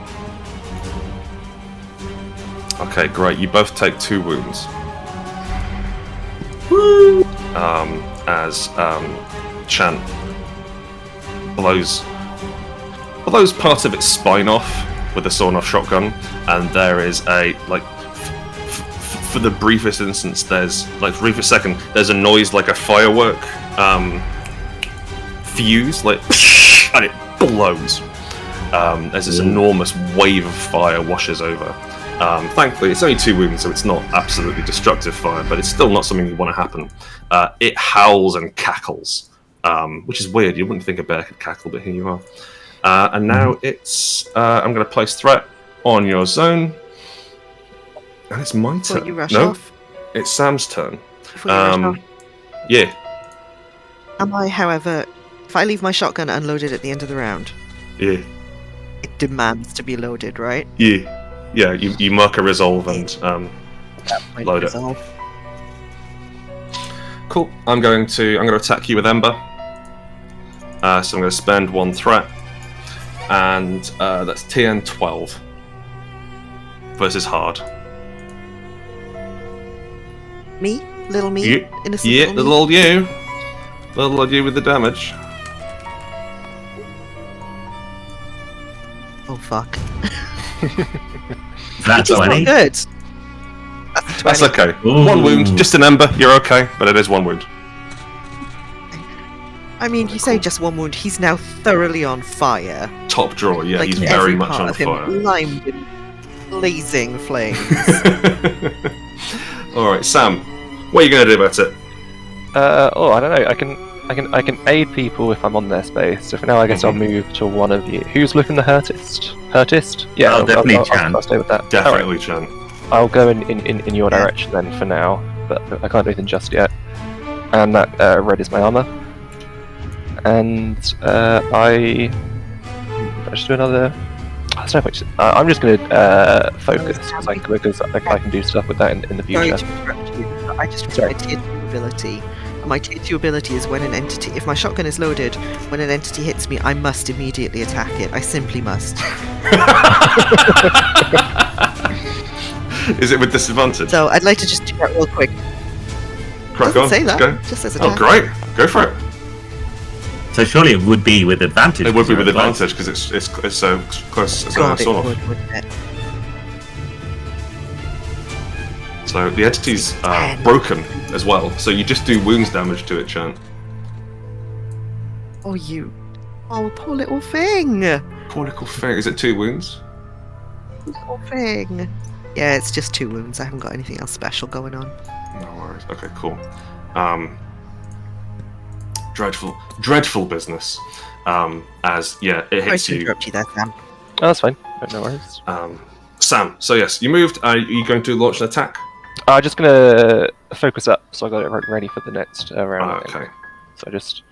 Okay, great. You both take 2 wounds. As Chan blows part of its spine off with a sawn-off shotgun, and there is a for the briefest instance, there's briefest second, there's a noise like a firework fuse, and it blows. As this enormous wave of fire washes over. Thankfully, it's only 2 wounds, so it's not absolutely destructive fire, but it's still not something you want to happen. It howls and cackles, which is weird. You wouldn't think a bear could cackle, but here you are. And now it's... I'm going to place threat on your zone. And it's my turn. Will you rush no, off? it's Sam's turn. Before you rush off? Yeah. Am I, however, if I leave my shotgun unloaded at the end of the round, Yeah. it demands to be loaded, right? Yeah. Yeah, you mark a resolve and Might load it. resolve. Cool. I'm going to attack you with Ember. So I'm going to spend 1 threat, and that's TN 12 versus hard. Me? Little me? You, Innocent yeah, little me? little old you with the damage. Oh fuck. That's It's not 20. good. That's 20. That's okay. Ooh. 1 wound, just an Ember. You're okay, but it is 1 wound. I mean, you say just 1 wound. He's now thoroughly on fire. Top drawer. Yeah, Like he's every very much part on of him fire. limed in blazing flames. All right, Sam. What are you going to do about it? I don't know. I can I can aid people if I'm on their space. So for now, I guess I'll move to one of you. Who's looking the hurtest? Hurtest? Yeah, definitely Chan. I'll stay with that. Definitely Chan. I'll go in your direction then for now, but I can't do anything just yet. And that red is my armor. And I just do another. I'm just going to focus because I can do stuff with that in the future. Sorry to interrupt you. I just my tier 2 ability. And my tier 2 ability is when an entity, if my shotgun is loaded, when an entity hits me, I must immediately attack it. I simply must. Is it with disadvantage? So I'd like to just do that real quick. Crack Doesn't on. say that. Go. Just says Oh, attack. great. Go for it. So surely it would be with advantage. It would be with as well. advantage because it's so close. It's God, it sort of. would, wouldn't it? So the entity's 10. broken as well. So you just do wounds damage to it, Chan. Oh, you. Oh, poor little thing. Poor little thing. Is it 2 wounds? Little thing. Yeah, it's just 2 wounds. I haven't got anything else special going on. No worries. Okay, cool. Dreadful business. As it Sorry hits to you. interrupt you there, Sam. Oh, that's fine. No worries. Sam. So yes, you moved. Are you going to launch an attack? I'm just gonna focus up, so I got it ready for the next round. Okay. So just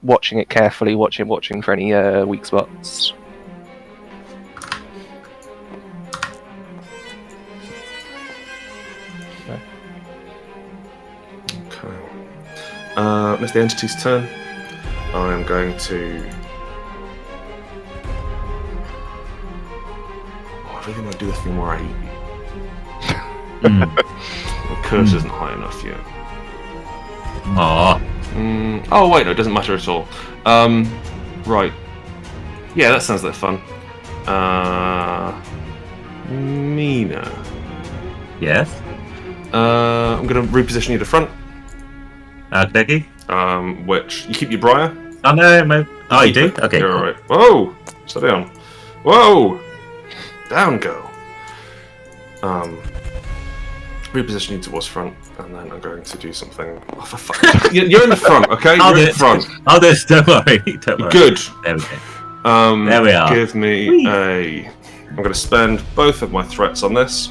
watching it carefully, watching for any weak spots. Okay. It's the entity's turn. I am going to. I really want to do the thing where I eat you. The curse isn't high enough yet. Aw. Oh wait, no, it doesn't matter at all. Right. Yeah, that sounds like fun. Mina. Yes. I'm going to reposition you to front. Okay. Which you keep your briar. Oh no, oh you do? Okay. You're cool. alright. Whoa! Slow down. Whoa! Down go. Reposition you towards front, and then I'm going to do something. Oh, for fuck. You're in the front, okay? I'll You're do in front. I'll do it. Don't worry. Don't worry. Good. There we go. There we are. Give me a. I'm going to spend both of my threats on this.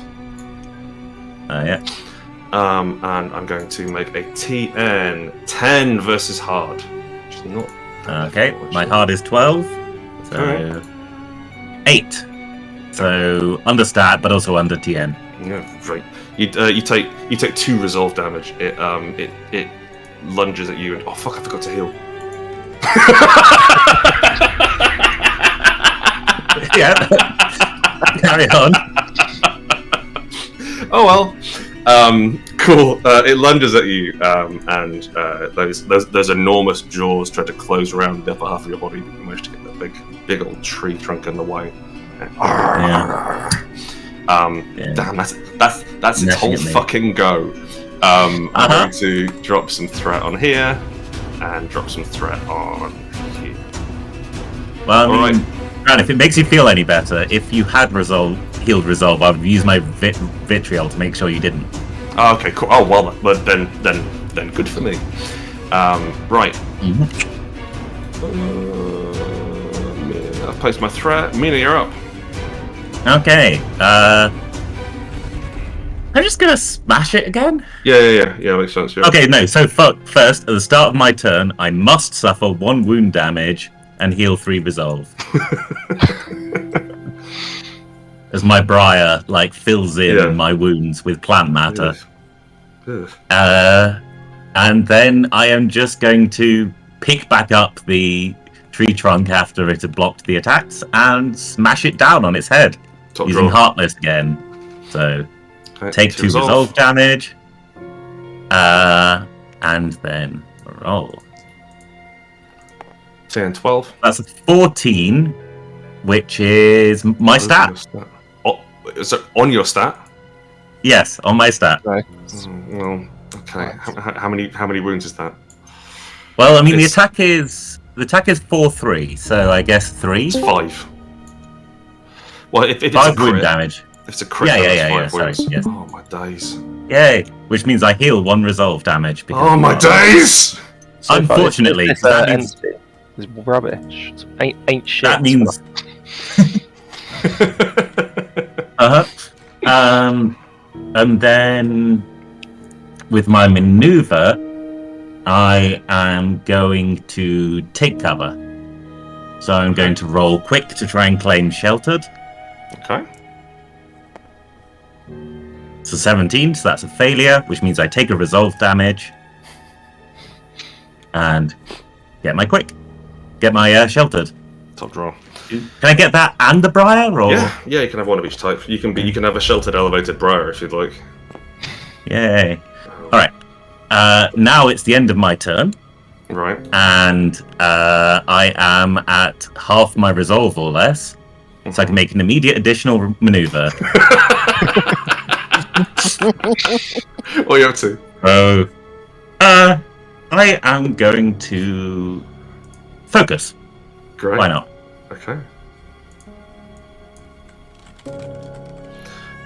Yeah. And I'm going to make a TN 10 versus hard. Which is not. Okay. My hard is 12. So Okay. 8. So under stat, but also under TN. Yeah, right. You take 2 resolve damage. It lunges at you and oh fuck! I forgot to heal. Yeah. Carry on. Oh well. Cool. It lunges at you, and those enormous jaws try to close around the upper half of your body. You manage to get that big old tree trunk in the way. Yeah. Damn, that's its Messing whole at me. fucking go. I'm going to drop some threat on here, and drop some threat on here. Well, I All mean, Grant, if it makes you feel any better, if you had healed resolve, I would use my vitriol to make sure you didn't. Oh, okay, cool. Oh well, but then good for me. Right. I've placed my threat. Mina, you're up. Okay. I'm just gonna smash it again. Yeah, makes sense. Yeah. Okay, no. So first, at the start of my turn, I must suffer 1 wound damage and heal 3 resolve. As my briar fills in my wounds with plant matter. Ugh. And then I am just going to pick back up the tree trunk after it had blocked the attacks and smash it down on its head Top using draw. Heartless again. So Okay, take 2 resolve damage, and then roll. 10, 12. That's a 14, which is my stat. Oh, so on your stat? Yes, on my stat. Right. Well, okay. How many wounds is that? Well, I mean, It's- the attack is 4/3, so I guess 3. It's 5. Well, if it's 5 a wound crit, damage. if it's a crit, Yeah, then yeah, it's yeah, 5 sorry, wounds. yes. Oh my days. Yay! Which means I heal 1 resolve damage. Because Oh my days! So far, Unfortunately, this that means entity is rubbish. Ain't shit. that means. And then with my maneuver, I am going to take cover. So I'm going to roll quick to try and claim sheltered. Okay. So 17, so that's a failure, which means I take a resolve damage. And get my quick. Get my sheltered. Top draw. Can I get that and the briar? Or? Yeah, you can have one of each type. You can have a sheltered elevated briar if you'd like. Yay. Alright. Now it's the end of my turn. Right. And I am at half my resolve or less. So I can make an immediate additional maneuver. What are you up to? So, I am going to focus. Great. Why not? Okay.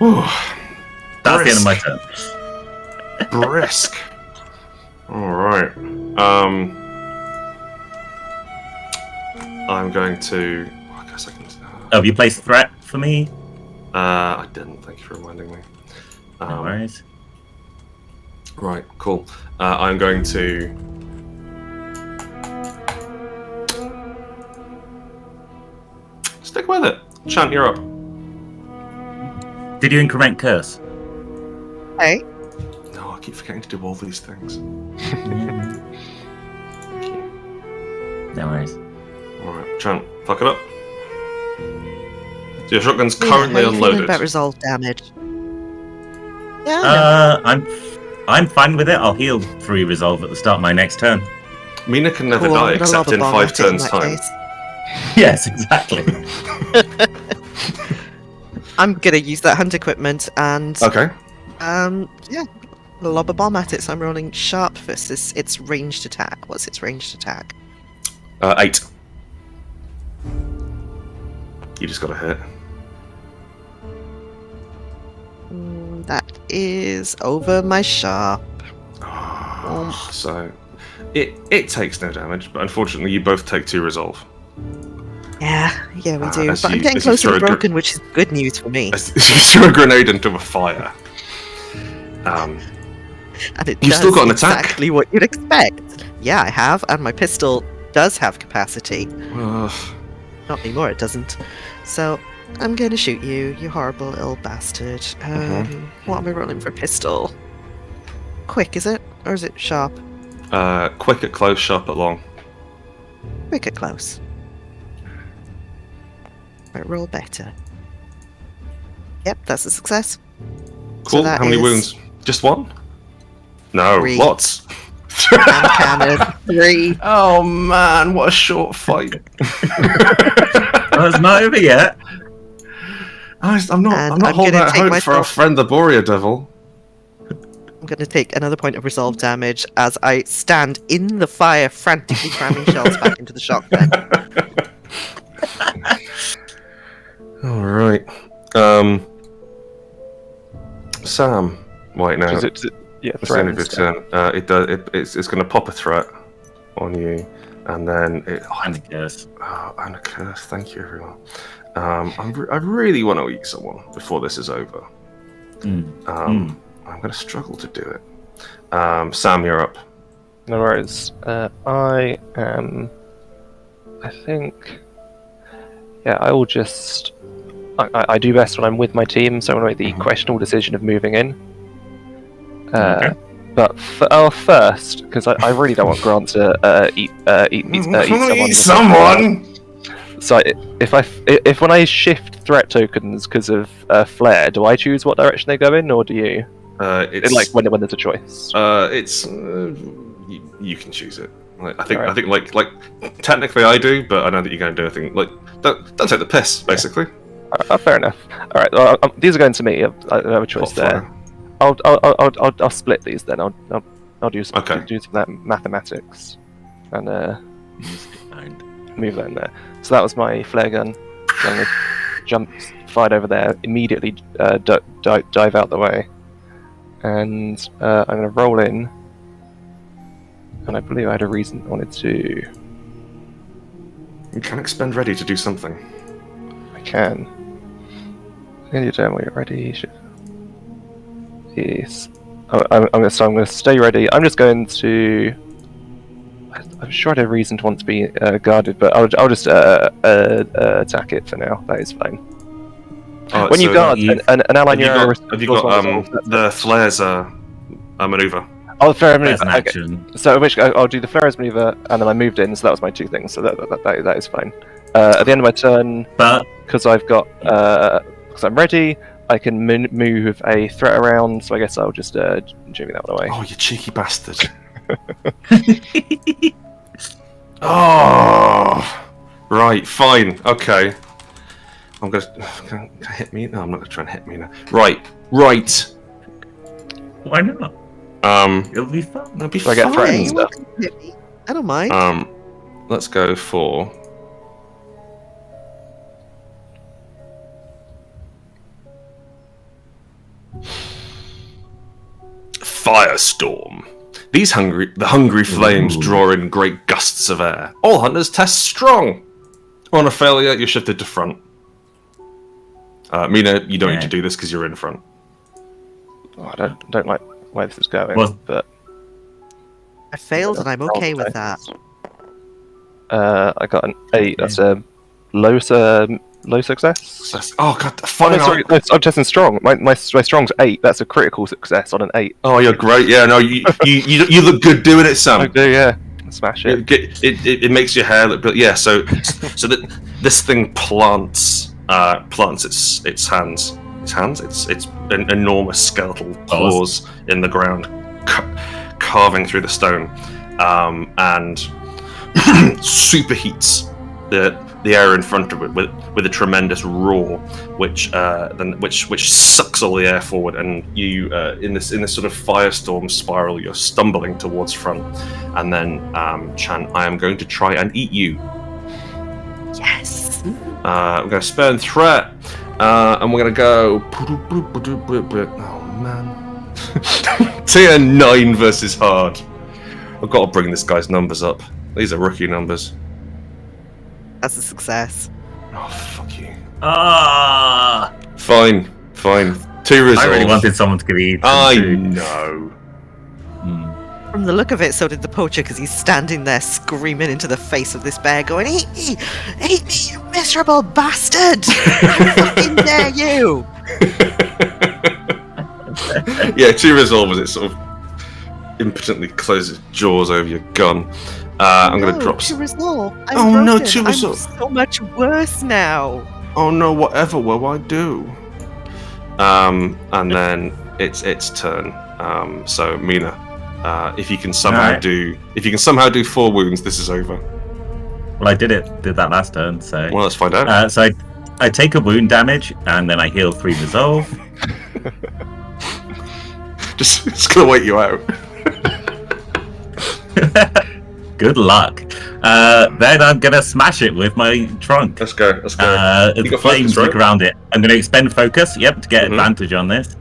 Ooh, That's the end of my turn. brisk. All right. I'm going to. I guess I can. Oh, have you placed a threat for me? I didn't. Thank you for reminding me. No worries. Right. Cool. I'm going to. Stick with it. Chant, you're up. Did you increment curse? Hey. No, I keep forgetting to do all these things. No worries. Alright, Chant, fuck it up. So your shotgun's Yeah, currently how you feeling unloaded. about resolve damage? Yeah. I'm fine with it. I'll heal 3 resolve at the start of my next turn. Mina can never Cool, die I'm gonna except lava in bomb 5 at it in turns' that time. case. Yes, exactly. I'm gonna use that hunt equipment and Okay. yeah, lob a bomb at it. So I'm rolling sharp versus its ranged attack. What's its ranged attack? 8. You just got a hit. That is over my sharp. So it takes no damage, but unfortunately you both take 2 resolve. Yeah, we do. as But I'm you- getting as you closer throw to a broken, which is good news for me. As you throw a grenade into a fire. And it You've does still got an attack? exactly what you'd expect. Yeah, I have, and my pistol does have capacity. Ugh. Not anymore, it doesn't. So I'm going to shoot you, you horrible little bastard. What am I rolling for pistol? Quick, is it? Or is it sharp? Quick at close, sharp at long. Quick at close. Right, roll better. Yep, that's a success. Cool. that How many is- wounds? Just 1? No, 3. lots. And cannon. 3. Oh man, what a short fight. Well, it's not over yet. I'm not And I'm holding gonna out take hope for our myself- friend the Boreal Devil. I'm going to take another point of resolve damage as I stand in the fire, frantically cramming shells back into the shotgun. Alright. Sam. Wait, no. Is it, yeah, It's the end of your threat turn. It's going to pop a threat on you, and then And a curse. and a curse. Thank you, everyone. I really want to eat someone before this is over. I'm going to struggle to do it. Sam, you're up. No worries. I am. I think. Yeah, I will just. I do best when I'm with my team, so I'm going to make the questionable decision of moving in. But first, because I really don't want Grant to eat someone. So if when I shift threat tokens because of flare, do I choose what direction they go in, or do you? It's Like when there's a choice. You can choose it. I think like technically I do, but I know that you're going to do a thing like don't take the piss, basically. Fair enough. All right. Well, these are going to me. I don't have a choice Pot there. fire. I'll split these then. I'll do some Okay. do some mathematics and move that in there. So that was my flare gun. So I'm gonna jump, fired over there, immediately dive out the way, and I'm gonna roll in. And I believe I had a reason I wanted to. You can expend ready to do something. I can. End your turn when you're ready. Yes. I'm going to stay ready. I'm just going to. I'm sure I had a reason to want to be guarded, but I'll just attack it for now. That is fine. Oh, When so you guard an ally in your area, have you got the flares a maneuver? Oh, the flare There's maneuver. an Okay. action. So in which I'll do the flares maneuver, and then I moved in, so that was my 2 things. So that is fine. At the end of my turn, But because I've got because I'm ready, I can move a threat around. So I guess I'll just jimmy that one away. Oh, you cheeky bastard! Oh, right, fine, okay. I'm gonna can I hit me. No, I'm not gonna try and hit me now. Right. why not? It'll be fun. That'll be Do I get fine. threatened? Hey, welcome to me. I don't mind. Let's go for. Firestorm. The hungry flames Ooh. draw in great gusts of air. All hunters test strong. On a failure, you're shifted to front. Mina, you don't need to do this because you're in front. Oh, I don't like where this is going, Well- but I failed, and I'm okay with that. I got an 8. That's a low success. Oh god, Oh, fine. no, sorry, no, I'm testing strong. My strong's 8. That's a critical success on an 8. Oh, you're great. Yeah, no, you look good doing it, Sam. I do, yeah. Smash it. It makes your hair look. But yeah, so that this thing plants its hands. It's an enormous skeletal claws in the ground, carving through the stone, and superheats the air in front of it with a tremendous roar, which sucks all the air forward, and you in this sort of firestorm spiral, you're stumbling towards front, and then Chan, I am going to try and eat you. Yes. I'm going to spurn threat, and we're going to go. Oh man, tier 9 versus hard. I've got to bring this guy's numbers up. These are rookie numbers. That's a success. Oh, fuck you. Ah, Fine. 2 resolve. I really wanted someone to give me. I know. From the look of it, so did the poacher, because he's standing there screaming into the face of this bear, going, "Eat me, you miserable bastard! How fucking dare you!" Yeah, 2 resolve as it sort of impotently closes jaws over your gun. I'm going to drop. To resolve. I'm Oh, no, broken. to I'm resolve. so much worse now. Oh no, whatever will I do? And then it's turn. So Mina, if you can somehow do 4 wounds, this is over. Well, I did that last turn, so. Well, let's find out. So I take a wound damage, and then I heal 3 resolve. Just gonna wait you out. Good luck. Then I'm gonna smash it with my trunk. Let's go. The got flames focus, right? look around it. I'm gonna expend focus. Yep, to get Mhm. advantage on this.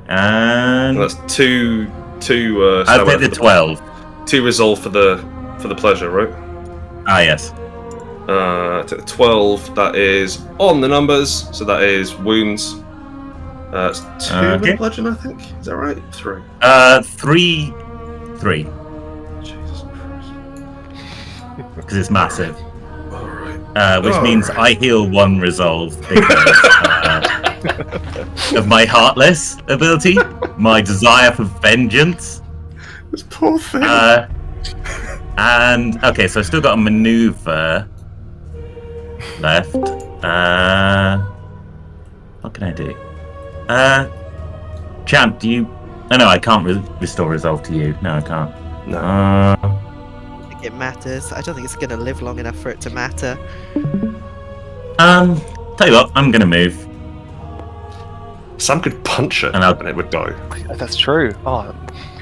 And That's 2. I'll take the 12. 2 resolve for the pleasure, right? Ah, yes. To the 12. That is on the numbers. So that is wounds. It's 2 with Okay. bludgeon, I think. Is that right? 3. 3. Jesus Christ. Because it's massive. All right. Which means Alright. I heal 1 resolve because of my heartless ability, my desire for vengeance. This poor thing. And okay, so I've still got a maneuver left. What can I do? Champ, do you? Oh no, I can't restore resolve to you. No, I can't. No. I don't think it matters. I don't think it's going to live long enough for it to matter. Tell you what, I'm gonna move. Sam could punch it And I'll- and it would die. That's true. Oh,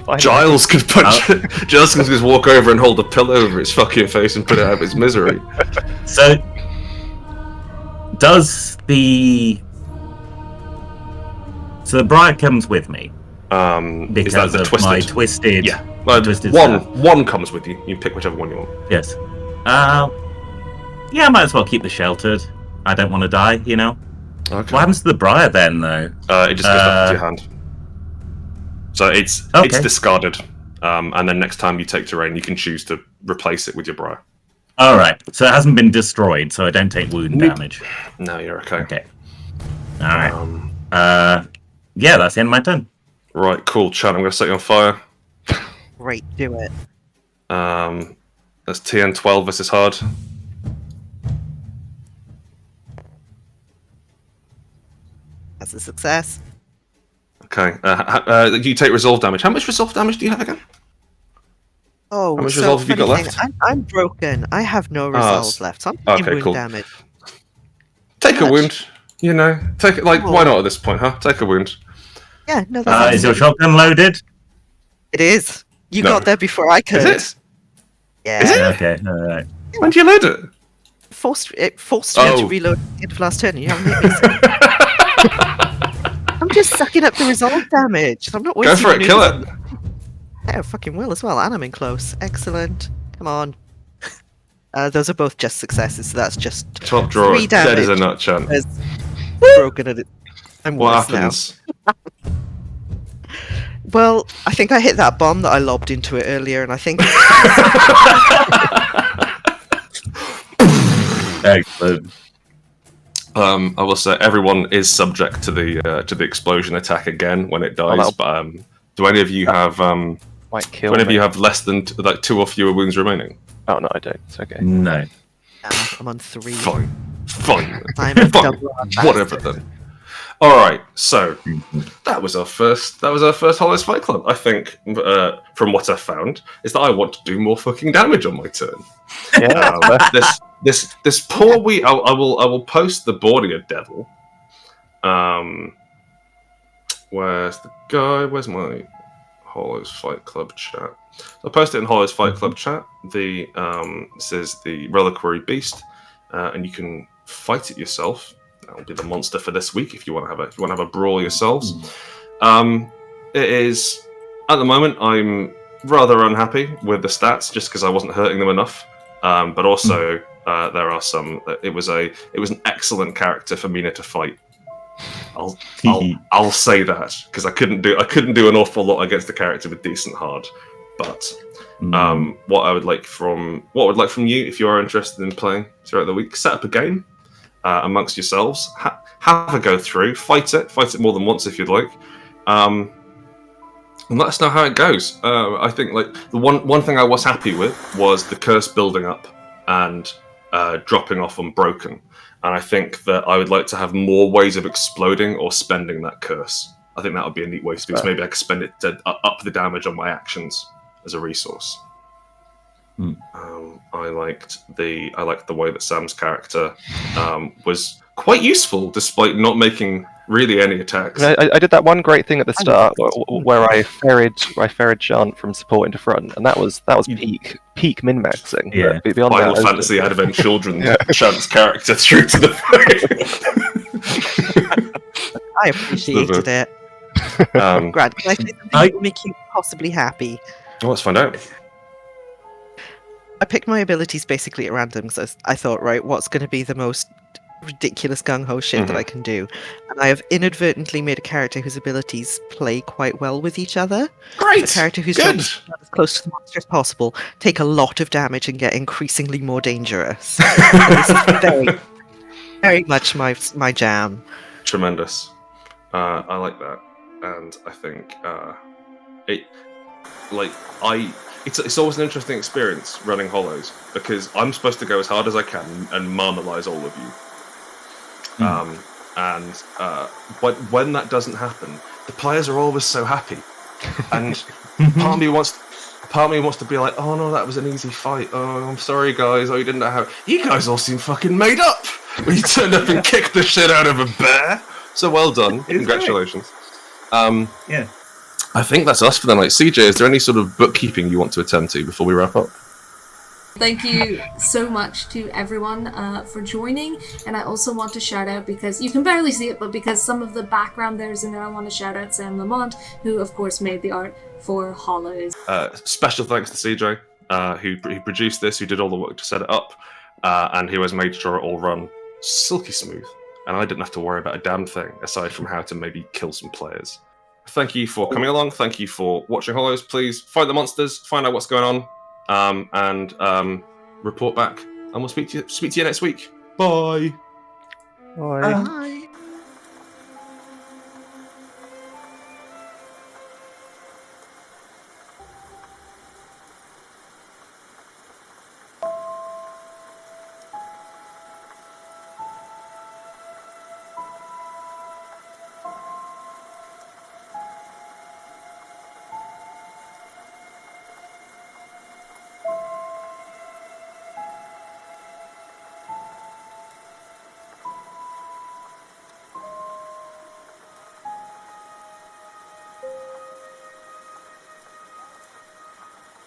finally. Giles could punch it. Giles can just walk over and hold a pillow over its fucking face and put it out of its misery. So, does the briar comes with me, Because is that the of twisted? my twisted. Yeah. Twisted One comes with you. You can pick whichever one you want. Yes. Yeah, I might as well keep the sheltered. I don't want to die, you know. Okay. What happens to the briar then, though? It just goes back to your hand. So it's discarded, and then next time you take terrain, you can choose to replace it with your briar. All right. So it hasn't been destroyed, so I don't take wound damage. No, you're okay. Okay. All right. Yeah, that's the end of my turn. Right, cool. Chan, I'm going to set you on fire. Great, do it. That's TN 12 versus hard. That's a success. Okay. You take resolve damage. How much resolve damage do you have again? Oh, how much so resolve have you got funny left? thing, I'm broken. I have no resolve left. So I'm taking wound cool. damage. Take a wound. You know, take it. Like, why not at this point, huh? Take a wound. Yeah, no. That's is your shotgun loaded? It is. You got there before I could. Is it? Yeah. Is it? Okay. All right. When do you load it? Forced you to reload at the end of last turn. You haven't hit me. I'm just sucking up the resolve damage. I'm not wasting. Go for it. Kill it. Yeah, I fucking will as well. And I'm in close. Excellent. Come on. Those are both just successes, so that's just top drawer. 3 damage. Dead as a nut, Chan. Broken at it. I'm What worse happens? now. Well, I think I hit that bomb that I lobbed into it earlier, and I think. Excellent. I will say everyone is subject to the explosion attack again when it dies. But do any of you have might kill do any of me. you have less than 2 or fewer wounds remaining? Oh no, I don't. It's okay. No. I'm on 3. Fine. I'm a Fine. double Whatever then. All right. So that was our first Hollows Fight Club. I think from what I found is that I want to do more fucking damage on my turn. Yeah. This poor wee. I will post the Bordia Devil. Where's the guy? Where's my Hollows Fight Club chat? I'll post it in Hollows Fight Club chat. This is the Reliquary Beast, and you can fight it yourself. That'll be the monster for this week if you want to have a brawl yourselves. It is at the moment I'm rather unhappy with the stats just because I wasn't hurting them enough. But also there are some. It was an excellent character for Mina to fight. I'll say that because I couldn't do an awful lot against a character with decent hard. But what I would like from you, if you are interested in playing throughout the week, set up a game amongst yourselves, have a go through, fight it more than once if you'd like, and let us know how it goes. I think like the one thing I was happy with was the curse building up and dropping off on broken, and I think that I would like to have more ways of exploding or spending that curse. I think that would be a neat way to do. So maybe I could spend it to up the damage on my actions as a resource. I liked the way that Sam's character was quite useful despite not making really any attacks. I did that one great thing at the start where I ferried Chant from support into front, and that was peak min maxing. Yeah. Beyond Final that, Fantasy Advent Children Chant's character through to the I appreciated it. Grant, can I say something that will make you possibly happy? Oh, let's find out. I picked my abilities basically at random because I thought, right, what's going to be the most ridiculous gung-ho shit that I can do? And I have inadvertently made a character whose abilities play quite well with each other. Great! A character who's trying to get as close to the monster as possible, take a lot of damage and get increasingly more dangerous. And this is very, very much my jam. Tremendous. I like that. And I think it's always an interesting experience running Hollows because I'm supposed to go as hard as I can and marmalize all of you. When that doesn't happen, the players are always so happy, and part of me wants to be like, oh no, that was an easy fight. Oh, I'm sorry guys. Oh, you didn't know how. You guys all seem fucking made up when you turned up and kicked the shit out of a bear. So well done. Congratulations. Yeah. I think that's us for the night. CJ, is there any sort of bookkeeping you want to attend to before we wrap up? Thank you so much to everyone for joining, and I also want to shout out, because you can barely see it, but because some of the background there's in there, I want to shout out Sam Lamont, who of course made the art for Hollows. Special thanks to CJ, who produced this, who did all the work to set it up, and who has made sure it all run silky smooth, and I didn't have to worry about a damn thing, aside from how to maybe kill some players. Thank you for coming along, thank you for watching Hollows. Please fight the monsters, find out what's going on, and report back, and we'll speak to you next week. Bye! Bye. Bye.